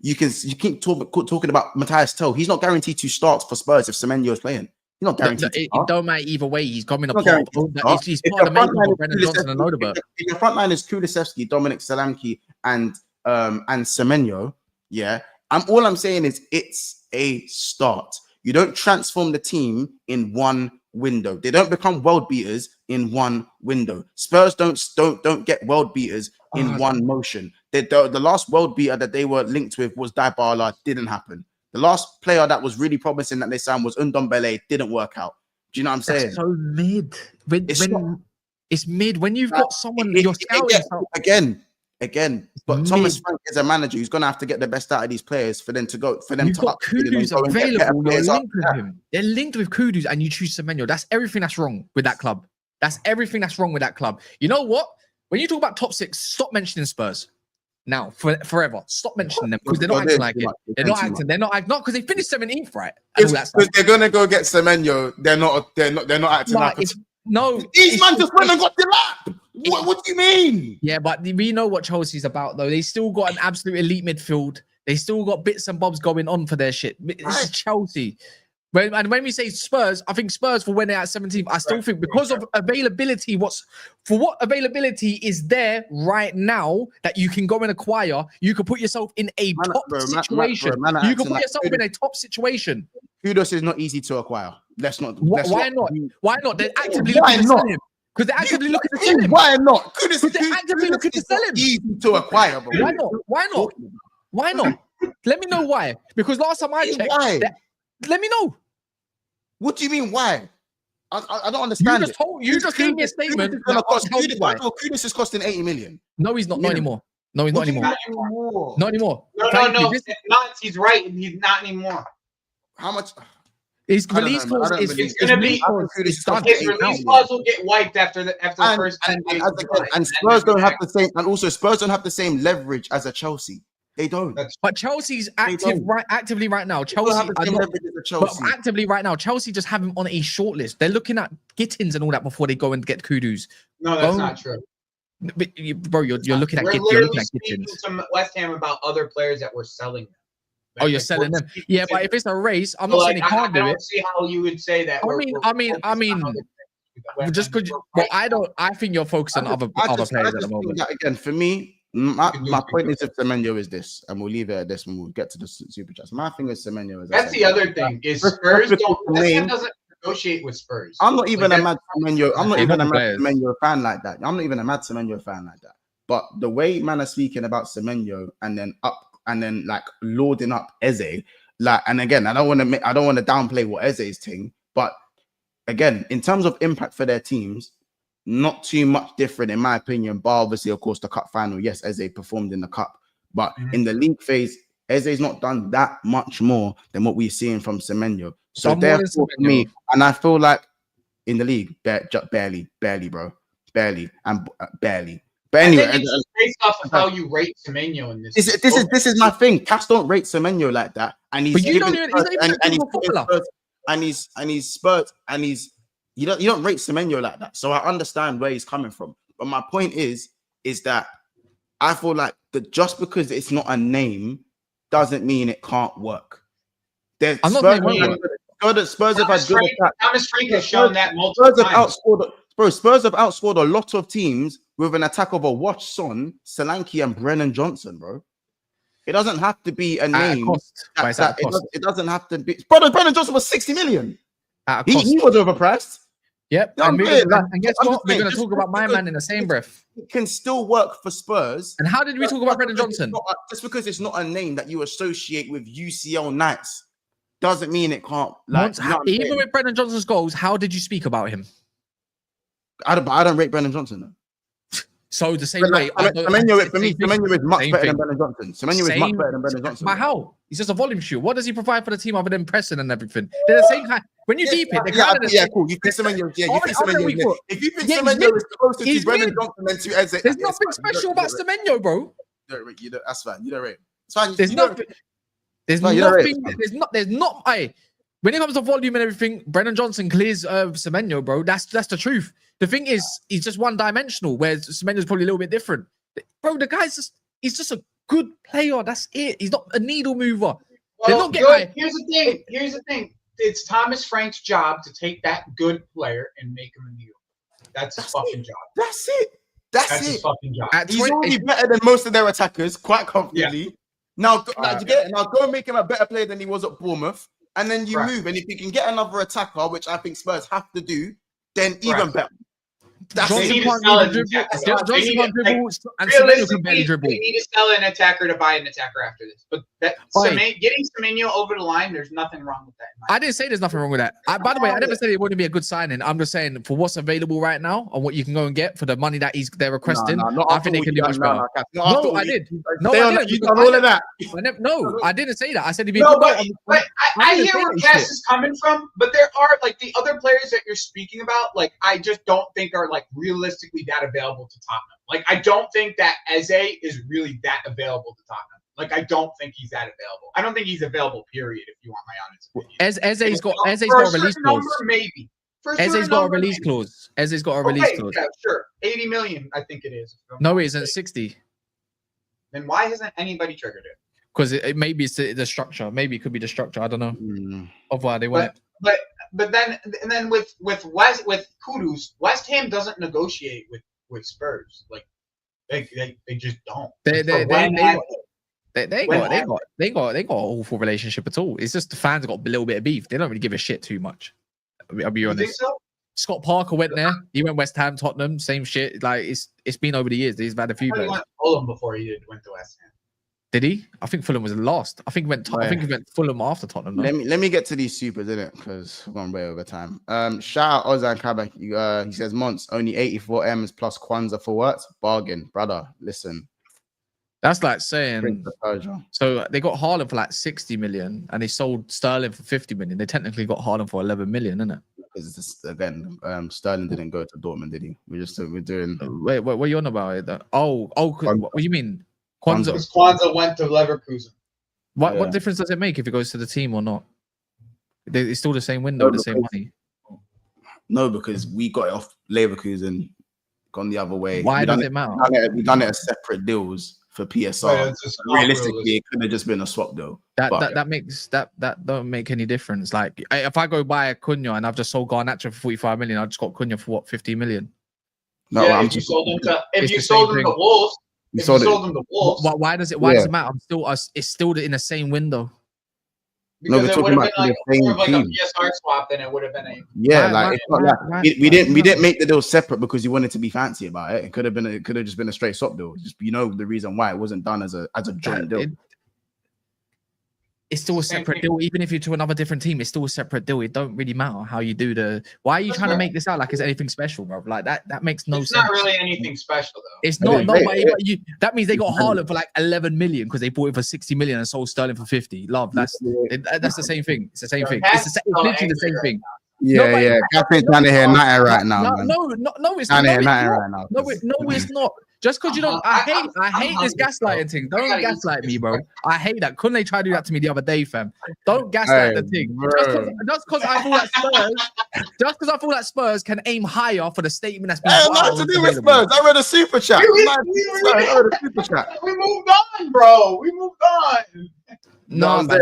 You keep talking about Matthias Tell. He's not guaranteed to start for Spurs if Semenyo is playing. He's not guaranteed. It don't matter either way. He's coming Not apart. guaranteed. He's If part of the your front makeup line of is Brendan Johnson and Odegaard. If your front line is Kulusevski, Dominic Solanke, and Semenyo, yeah. All I'm saying is it's a start. You don't transform the team in one window. They don't become world beaters in one window. Spurs don't get world beaters in one motion. The last world beater that they were linked with was Dybala. Didn't happen. The last player that was really promising that they signed was Ndombele. Didn't work out. Do you know what I'm saying? That's so mid. It's mid when you've got someone you're scouting. Again, but Thomas Frank is a manager who's gonna have to get the best out of these players for them to go. You've got Kudus available. You're linked with him. They're linked with Kudus, and you choose Semenyo. That's everything that's wrong with that club. That's everything that's wrong with that club. You know what? When you talk about top six, stop mentioning Spurs. Now, forever, stop mentioning them because they're not acting like it. They're not acting. They're not because they finished 17th, right? Because they're gonna go get Semenyo. They're not acting like it. No, these man just went and got the lap. What do you mean? Yeah, but we know what Chelsea's about, though. They still got an absolute elite midfield. They still got bits and bobs going on for their shit. This is Chelsea. And when we say Spurs, I think Spurs for when they're at 17th, I still think because of availability, what availability is there right now that you can go and acquire, you can put yourself in a top situation. You can put yourself in a top situation. Kudos is not easy to acquire. Why not? Why not? They're actively looking to sell him. Because they're actively looking to sell him. Why not? Because they're actively looking to sell him. Easy to acquire, bro. Why not? Why not? Why not? Let me know why. Because last time I checked, let me know. What do you mean why? I don't understand. You just gave me a statement. Kudos is costing 80 million. No, he's not. Not anymore. No, he's not anymore. Not anymore. No. He's right. He's not anymore. How much? His release clause is going to be. His release clause will get wiped after the first 10 days. And Spurs don't have the same. And also, Spurs don't have the same leverage as a Chelsea. They don't. But Chelsea's actively right now. Actively right now, Chelsea just have him on a short list. They're looking at Gittins and all that before they go and get Kudus. No, that's not true. But bro, you're looking at Gittins. We're literally speaking to West Ham about other players that we're selling them. Oh, you're selling them. Yeah, but if it's a race, I'm not saying he can't do it. I don't see how you would say that. I mean, just because. But I think you're focused on other players at the moment. Again, for me, my point is if Semenyo is this, and we'll leave it at this when we'll get to the super chats. My thing is Semenyo is. That's the other thing is Spurs doesn't negotiate with Spurs. I'm not even a mad Semenyo. I'm not even a mad Semenyo fan like that. I'm not even a mad Semenyo fan like that. But the way man are speaking about Semenyo and then like loading up Eze, like, and again, I don't want to downplay what Eze's thing, but again, in terms of impact for their teams, not too much different in my opinion. Bar obviously, of course, the cup final. Yes, Eze performed in the cup, but in the league phase, Eze's not done that much more than what we're seeing from Semenyo. So therefore, for me, and I feel like in the league, barely, bro, barely. But anyway, it's based off of how you rate Semenyo in this. This is my thing. Cass don't rate Semenyo like that, and he's you don't rate Semenyo like that. So I understand where he's coming from. But my point is that I feel like that just because it's not a name doesn't mean it can't work. Spurs have had good attack. Thomas Frank has shown that multiple times. Spurs have outscored a lot of teams with an attack of a Watch Son, Solanke, and Brennan Johnson, bro. It doesn't have to be a name. It doesn't have to be. Brother, Brennan Johnson was 60 million. He was overpriced. Yep. And guess what? We're going to talk about my man in the same breath. It can still work for Spurs. And how did we talk about Brennan Johnson? Just because it's not a name that you associate with UCL Knights doesn't mean it can't. Even with Brennan Johnson's goals, how did you speak about him? I don't rate Brennan Johnson though. So the same way. Semenyo is much better than Brennan Johnson. Semenyo is much better than Brennan Johnson. But how? He's just a volume shoot. What does he provide for the team other than pressing and everything? They're the same kind. When you deep it, cool. You think Semenyo? Yeah, you think Semenyo? If you think Semenyo is closer to Brennan Johnson than to Eze, there's nothing special about Semenyo, bro. That's fine. You don't rate. It's fine. There's nothing. There's nothing. There's not. When it comes to volume and everything, Brennan Johnson clears Semenyo, bro. That's the truth. The thing is, he's just one-dimensional, whereas Semenyo's probably a little bit different. Bro, the guy's he's just a good player. That's it. He's not a needle mover. Well, here's the thing. it's Thomas Frank's job to take that good player and make him a deal. That's his fucking job. That's it. That's his it. fucking job. He's already better than most of their attackers, quite comfortably. Yeah. Now, now go and make him a better player than he was at Bournemouth, and then you move. And if you can get another attacker, which I think Spurs have to do, then even better. Johnson can't dribble, and Semenyo can barely dribble. They need to sell an attacker to buy an attacker after this. But getting Semenyo over the line, there's nothing wrong with that. I didn't say there's nothing wrong with that. By the way, I never said it wouldn't be a good signing. I'm just saying for what's available right now and what you can go and get for the money that they're requesting, I think they can do much better. No, I did. No, I didn't. You've done all of that. No, I didn't say that. I said it'd be no, but I hear where Cass is coming from, but there are like the other players that you're speaking about, like I just don't think are like realistically that available to Tottenham. Like I don't think that Eze is really that available to Tottenham. Like I don't think he's that available. I don't think he's available. Period. If you want my honest opinion. Eze's got a release clause. Maybe. Eze's got a release clause. Eze's got a release clause. Yeah, sure. 80 million, I think it is. No, it isn't. 60. Then why hasn't anybody triggered it? Because maybe it's the structure. Maybe it could be the structure. I don't know. Of why they want it. But then with Kudus, West Ham doesn't negotiate with Spurs. Like they just don't. They got an awful relationship at all. It's just the fans got a little bit of beef. They don't really give a shit too much. I'll be honest. You think so? Scott Parker went there. He went West Ham, Tottenham, same shit. Like it's been over the years. He's had a few players. He went to Fulham before he went to West Ham. Did he? I think Fulham was last. I think he went Fulham after Tottenham. No? Let me get to these supers, innit? Because we're going way over time. Shout out Ozan Kabak. He says Monts only 84 M's plus Kwanzaa for what? Bargain, brother. Listen. That's like saying. So they got Haaland for like 60 million, and they sold Sterling for 50 million. They technically got Haaland for 11 million, isn't it? Because again, Sterling didn't go to Dortmund, did he? We're doing. Wait, what are you on about it? What do you mean? Kwanzaa went to Leverkusen. What difference does it make if it goes to the team or not? It's still the same window, the same money. No, because we got it off Leverkusen, gone the other way. Why does it matter? We've done it as separate deals for PSR. Realistically, it could have just been a swap though. That don't make any difference. Like if I go buy a Cunha and I've just sold Garnacho for 45 million, I just got Cunha for what, 50 million? No, yeah, if you sold him to Wolves. You sold them to Wolves. Why does it matter? It's still in the same window. Because it would have been like more of like a PSR swap than it would have been a. We didn't make the deal separate because you wanted to be fancy about it. It could have just been a straight swap deal. Just the reason why it wasn't done as a joint deal. It's still a separate deal. Even if you're to another different team, it's still a separate deal. It don't really matter how you do the. Why are you trying to make this out like it's anything special, bro? Like that makes no sense. It's not really anything special though. It's not. That means they got Haaland for like 11 million because they bought it for 60 million and sold Sterling for 50. Love. That's the same thing. It's the same thing. It's literally the same thing. Yeah. Captain trying to hear nothing right now. No, it's not. No, it's not. Just because you don't, I hate this gaslighting thing. Don't gaslight me, bro. I hate that. Couldn't they try to do that to me the other day, fam? Don't gaslight the thing. Just because I feel that Spurs can aim higher for the statement that's been. Nothing to do with Spurs. I read a super chat. We moved on, bro. We moved on. No, that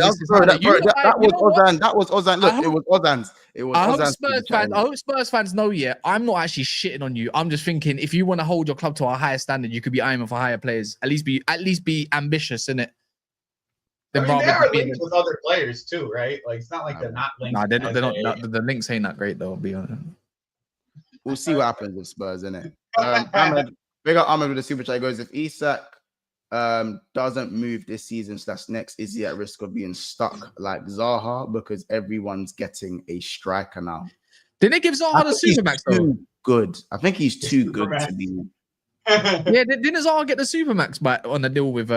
was Ozan. Look, it was Ozan's. I hope Spurs fans know. Yeah, I'm not actually shitting on you. I'm just thinking if you want to hold your club to a higher standard, you could be aiming for higher players. At least be ambitious, innit? I mean, they are linked with other players too, right? Like it's not like they're not linked. Nah, they're not. The links ain't that great though. I'll be honest. We'll see what happens with Spurs, innit? Big up Ahmed with the super chat. Goes if Isak doesn't move this season / next, is he at risk of being stuck like Zaha because everyone's getting a striker now? Didn't they give Zaha the Supermax though? Good. I think he's too good to be. Yeah, didn't Zaha get the Supermax on the deal with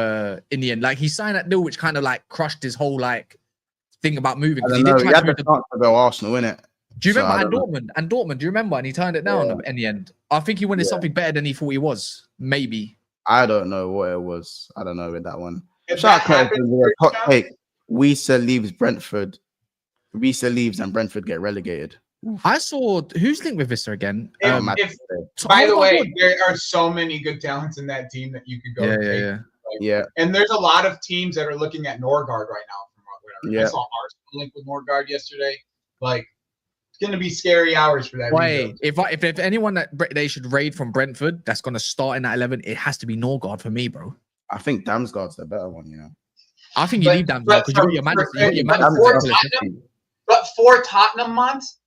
in the end? Like he signed that deal which kind of like crushed his whole like thing about moving. He had the chance to go Arsenal, innit? Do you remember Dortmund? Do you remember? And he turned it down in the end. I think he wanted something better than he thought he was. Maybe. I don't know what it was. I don't know with that one. Shout out to hot take. Wissa leaves Brentford. Wissa leaves and Brentford get relegated. I saw who's linked with Vista again. By the way, there are so many good talents in that team that you could go. Yeah. And there's a lot of teams that are looking at Norgard right now. From whatever. Yeah. I saw Arsenal linked with Norgard yesterday. Like, it's going to be scary hours for that. Wait, if anyone that they should raid from Brentford that's going to start in that 11, it has to be Norgard for me, bro. I think Damsgaard's the better one, you know. I think you need Damsgaard because you got your Madison. But for Tottenham months,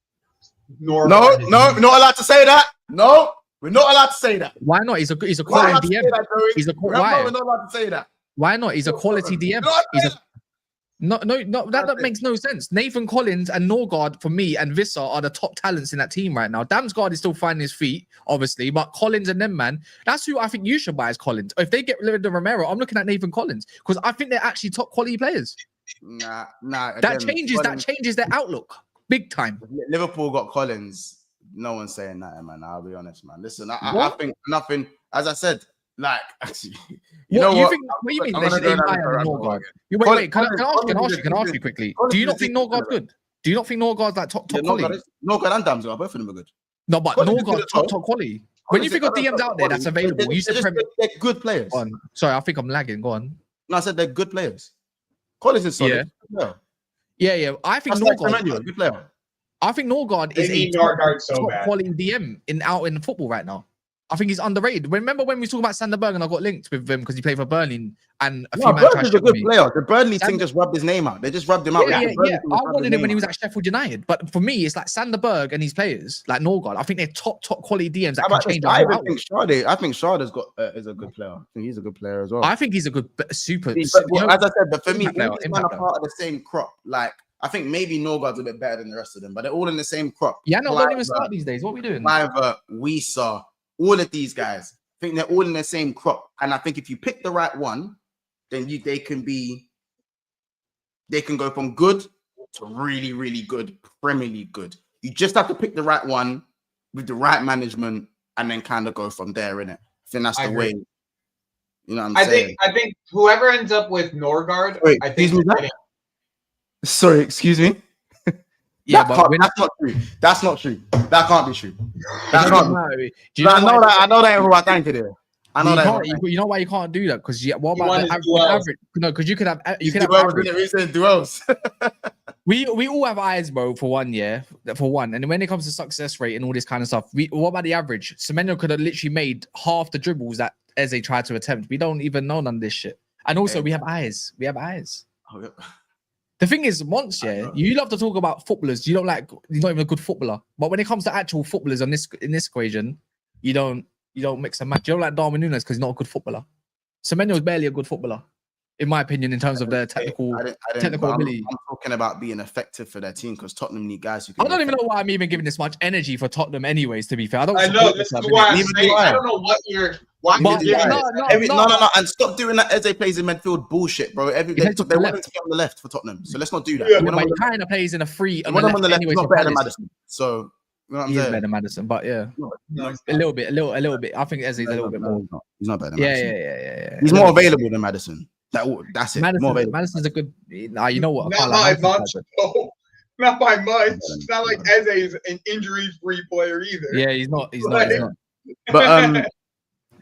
no, we're not allowed to say that. No, we're not allowed to say that. Why not? He's a quality DM. We're not allowed to say that. Why not? He's a quality DM. No, that makes no sense. Nathan Collins and Norgard for me and Visser are the top talents in that team right now. Damsgaard is still finding his feet, obviously, but Collins and them, man, that's who I think you should buy as Collins. If they get rid of Romero, I'm looking at Nathan Collins because I think they're actually top quality players. Nah. That changes their outlook big time. Liverpool got Collins. No one's saying that, man. I'll be honest, man. Listen, I think nothing. As I said, like, actually, you know what? What do you mean? They should aim higher than Norgard. Wait. Can I ask you quickly? Do you not think Norgard's good? Do you not think Norgard's like top quality? Norgard and Damsgaard, both of them are good. No, but Norgard's top quality. When you think of DMs out there that's available, you said they're good players. Sorry, I think I'm lagging. Go on. No, I said they're good players. Collins is solid. Yeah. I think Norgard, good player. I think Norgard is a top quality DM out in football right now. I think he's underrated. Remember when we talked about Sanderberg and I got linked with him because he played for Burnley and a few man Burnley's a good player. The Burnley thing just rubbed his name out. They just rubbed him out. Yeah. I wanted him when he was at Sheffield United. But for me, it's like Sanderberg and his players, like Norgard. I think they're top quality DMs that can change. I think Schade is a good player. I think he's a good player as well. I think he's a good super. As I said, but for me, they're part of the same crop. Like, I think maybe Norgard's a bit better than the rest of them, but they're all in the same crop. Yeah, no, don't even start these days. What are we doing? We saw all of these guys. I think they're all in the same crop, and I think if you pick the right one, then they can go from good to really, really good, Premier League good. You just have to pick the right one with the right management, and then kind of go from there. Innit? I think that's the way. You know what I'm saying? I think whoever ends up with Norgard, Sorry, excuse me. Yeah, that's not true. That's not true. That can't be true. That can't be. I know that everyone thank you. I know that. You know why you can't do that? Because what about the average? No, because you could have duels. We all have eyes, bro, for one year, and when it comes to success rate and all this kind of stuff, what about the average? Semenyo could have literally made half the dribbles that Eze tried to attempt. We don't even know none of this shit. And also, we have eyes. Okay. The thing is, you love to talk about footballers. You're not even a good footballer. But when it comes to actual footballers in this equation, you don't mix and match. You don't like Darwin Núñez because he's not a good footballer. Semenyo is barely a good footballer, in my opinion, in terms of their technical ability. I'm talking about being effective for their team because Tottenham need guys who can. I don't even know why I'm even giving this much energy for Tottenham, anyways. To be fair, I know this is why I'm saying I don't know what you're. No, and stop doing that. Eze plays in midfield bullshit, bro. They want him to be on the left for Tottenham, so let's not do that. Yeah, but he kind of plays in a free on the left anyway. Not better than Madison, so you know what I'm saying. He is better than Madison, but yeah, a little bit. I think Eze is a little bit more. He's not better than Madison. Yeah. He's more available than Madison. That's it. Madison's a good. You know what? Not by much. Not by much. It's not like Eze is an injury-free player either. Yeah, he's not.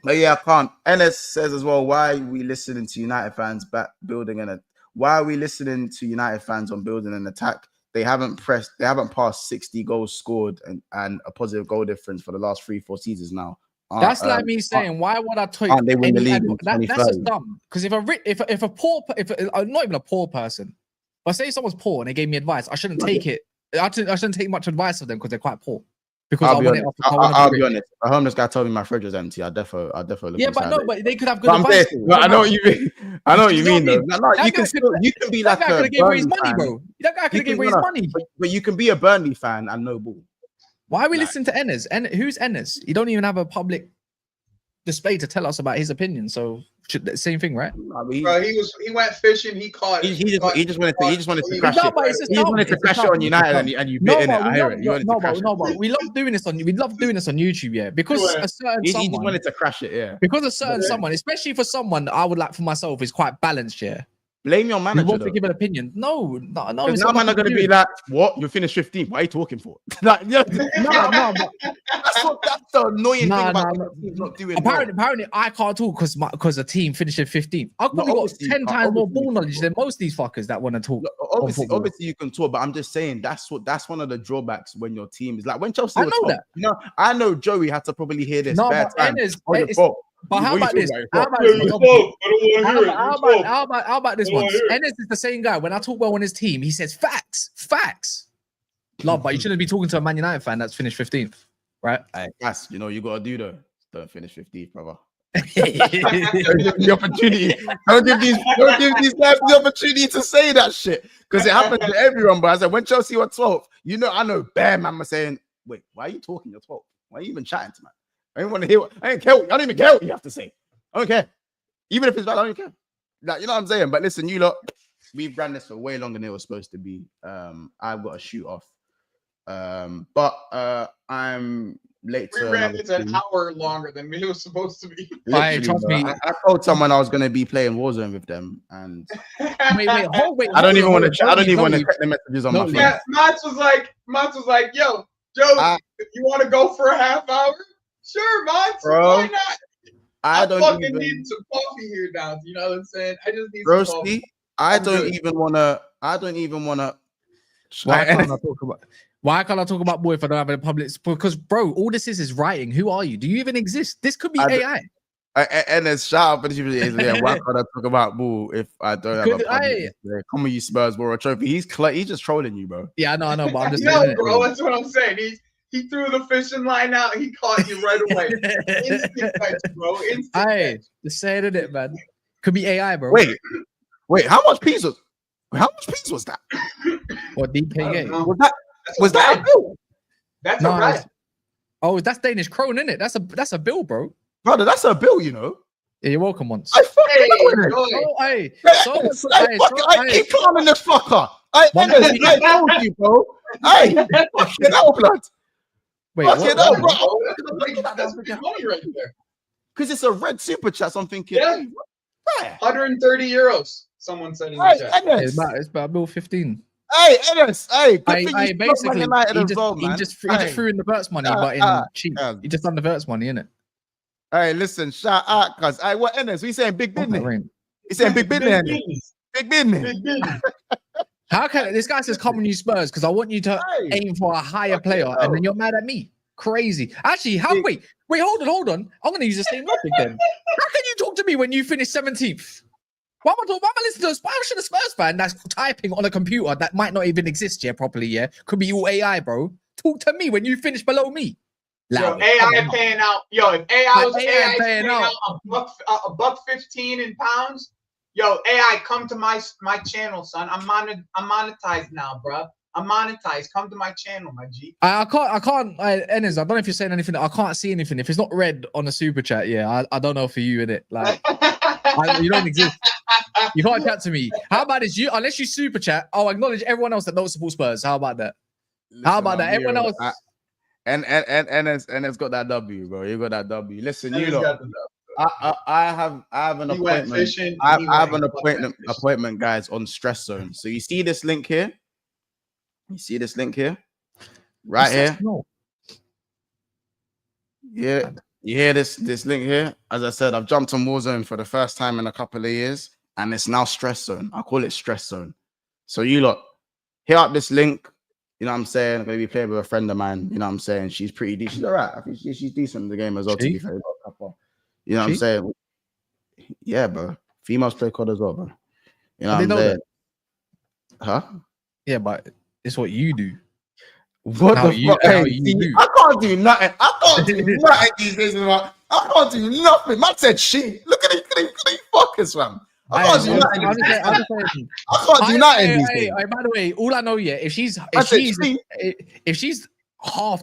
But yeah, I can't. NS says as well, why are we listening to United fans why are we listening to United fans on building an attack? They haven't passed 60 goals scored and a positive goal difference for the last 3-4 seasons now. That's like me saying, why would I take? They win the league? That's just dumb. Because if not even a poor person, but say someone's poor and they gave me advice, I shouldn't take it. I shouldn't take much advice of them because they're quite poor. Because I'll be honest. A homeless guy told me my fridge was empty. I definitely look. Yeah, but they could have good advice. I know what you mean. I know what you mean, though. You can be like that guy could have gave away his money, bro. That guy could have gave away his money. But you can be a Burnley fan and no ball. Why are we listening to Enes? Who's Enes? You don't even have a public display to tell us about his opinion. So same thing, right? He went fishing. He caught. He just wanted to crash it. He wanted to crash it on United, and you bit in it. I hear it. But we love doing this on YouTube, yeah. Because a certain he just wanted to crash it, yeah. Because a certain someone, especially for someone that I would like for myself, is quite balanced, yeah. Blame your You manager. want to give an opinion? No. Because now man are going to be like, what? You finished 15th. What are you talking for? Like, yeah, no. That's the annoying thing about what the team's not doing. Apparently, I can't talk because the team finished in 15th. I've probably got 10 times more ball knowledge than most of these fuckers that want to talk. Obviously, you can talk, but I'm just saying that's one of the drawbacks when your team is like when Chelsea. I know that. You know, I know Joey had to probably hear this. No, but But how about this? How about this one? Ennis is the same guy. When I talk well on his team, he says facts. Love, but you shouldn't be talking to a Man United fan that's finished 15th, right? That's you got to do though. Don't finish 15th, brother. Don't give the opportunity. Don't give these guys the opportunity to say that shit because it happens to everyone. But I said when Chelsea were 12th, I know Bear man was saying, "Wait, why are you talking? You're 12th. Why are you even chatting to man? I don't want to hear. I don't even care what you have to say. I don't care. Even if it's bad, I don't care. Like, you know what I'm saying? But listen, you lot, we've ran this for way longer than it was supposed to be. I've got to shoot off. But I'm late. We ran it an hour longer than it was supposed to be. Trust me. I told someone I was going to be playing Warzone with them, and wait. I don't even want to. I don't even want to check the messages on my phone. Yeah, Mats was like, yo, Joe, you want to go for a half hour? Sure, Mats. Why not? I fucking need some coffee here now. You know what I'm saying? I just need some coffee. I don't even want to. Why can't I talk about boy if I don't have a public? Because, bro, all this is writing. Who are you? Do you even exist? This could be AI. And then shout out for the why can't I talk about bull if I don't have a public? Come on, you Spurs wore a trophy. He's just trolling you, bro. Yeah, I know, but I'm just bro. That's what I'm saying. He threw the fishing line out. He caught you right away. Instant catch, bro. Just saying it, man. Could be AI, bro. Wait. How much piece was that? What DKA? Was that a bill? That's a rat. Oh, that's Danish krone, isn't it? That's a bill, bro. Brother, that's a bill, you know. Yeah, you're welcome once. I keep calling this fucker. I told you, bro. Hey, fucking hell, blood. Wait, fucking hell, bro. That's money right there. Because it's a red super chat. So I'm thinking, yeah. 130 euros. Someone said in the chat. It's about bill 15. Hey, Ennis, basically, he just threw in the Wirtz money, but in cheap. He just done the Wirtz money, innit? Hey, listen, shout out, cuz. Hey, what Ennis? We saying big business. He's saying big business. Big business. How can this guy says come on you Spurs because I want you to aim for a higher player, and then you're mad at me? Crazy. Actually, wait, hold on. I'm gonna use the same logic then. How can you talk to me when you finish 17th? Why am I listening to a Spurs fan that's typing on a computer that might not even exist yet properly? Yeah, could be all AI, bro. Talk to me when you finish below me. Yo, AI paying out. Yo, if AI was paying out $1.15 in pounds, yo, AI, come to my channel, son. I'm monetized now, bro. I'm monetized. Come to my channel, my G. I can't. Ennis, I don't know if you're saying anything. I can't see anything. If it's not red on the super chat, yeah, I don't know for you, innit? Like, you don't exist. You can't chat to me. How about this? Unless you super chat, I'll acknowledge everyone else that don't support Spurs. How about that? Everyone else. And it's got that W, bro. You got that W. Listen, you know, I have an appointment. I have an appointment, guys, on Stress Zone. So you see this link here? Right here? No. Yeah. You hear this link here? As I said, I've jumped on Warzone for the first time in a couple of years, and it's now Stress Zone. I call it Stress Zone. So you lot, hit up this link. You know what I'm saying? I'm going to be playing with a friend of mine. You know what I'm saying? She's pretty decent. She's all right. I think she's decent in the game as well, to be fair. You know what I'm saying? Yeah, bro. Females play COD as well, bro. You know what I'm saying? Huh? Yeah, but it's what you do. What the fuck? I can't do nothing. I can't do nothing these days, man. I can't do nothing. Man said shit. Look at these fuckers, fam. I can't do nothing. I can't do nothing these days. By the way, all I know, yeah, if she's half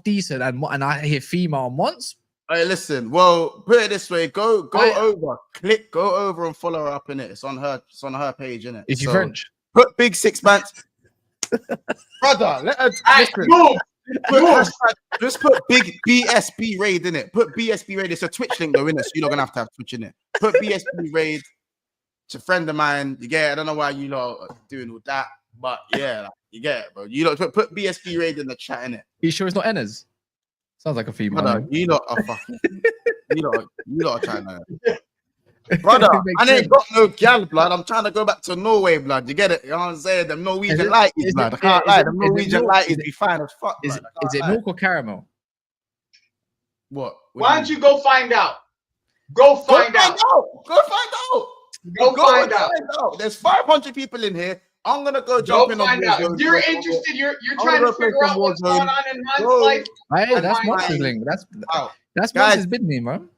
decent and I hear female once. Hey, listen. Well, put it this way. Go over and follow her up in it. It's on her page, innit? Is she French? Put big 6 months. Brother, let her just put big BSB raid in it. Put BSB raid. It's a Twitch link though, innit? So you're not gonna have to have Twitch in it. Put BSB raid. It's a friend of mine. You get it? I don't know why you lot are doing all that, but yeah, like, you get it, bro. You lot put BSB Raid in the chat, innit? You sure it's not Eners? Sounds like a female. Brother, you lot are fucking. you lot are trying to. Brother, I ain't got no gal blood. I'm trying to go back to Norway blood. You get it? You know what I'm saying? Them Norwegian lighties blood. I can't lie. Them Norwegian lighties be fine as fuck. Is it milk or caramel? What? Why don't you go find out? Go find out. Go find out. Go find out. There's 500 people in here. I'm gonna go jump in on Warzone. If you're interested, you're trying to figure out what's going on in my life. Hey, that's Monster's that's Monster's bid name, man.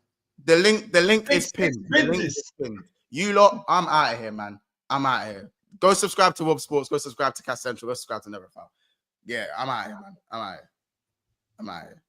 The link is pinned. The link is pinned. You lot, I'm out of here, man. I'm out of here. Go subscribe to Wob Sports. Go subscribe to Cast Central. Go subscribe to Never Foul. Yeah, I'm out of here, man. I'm out of here.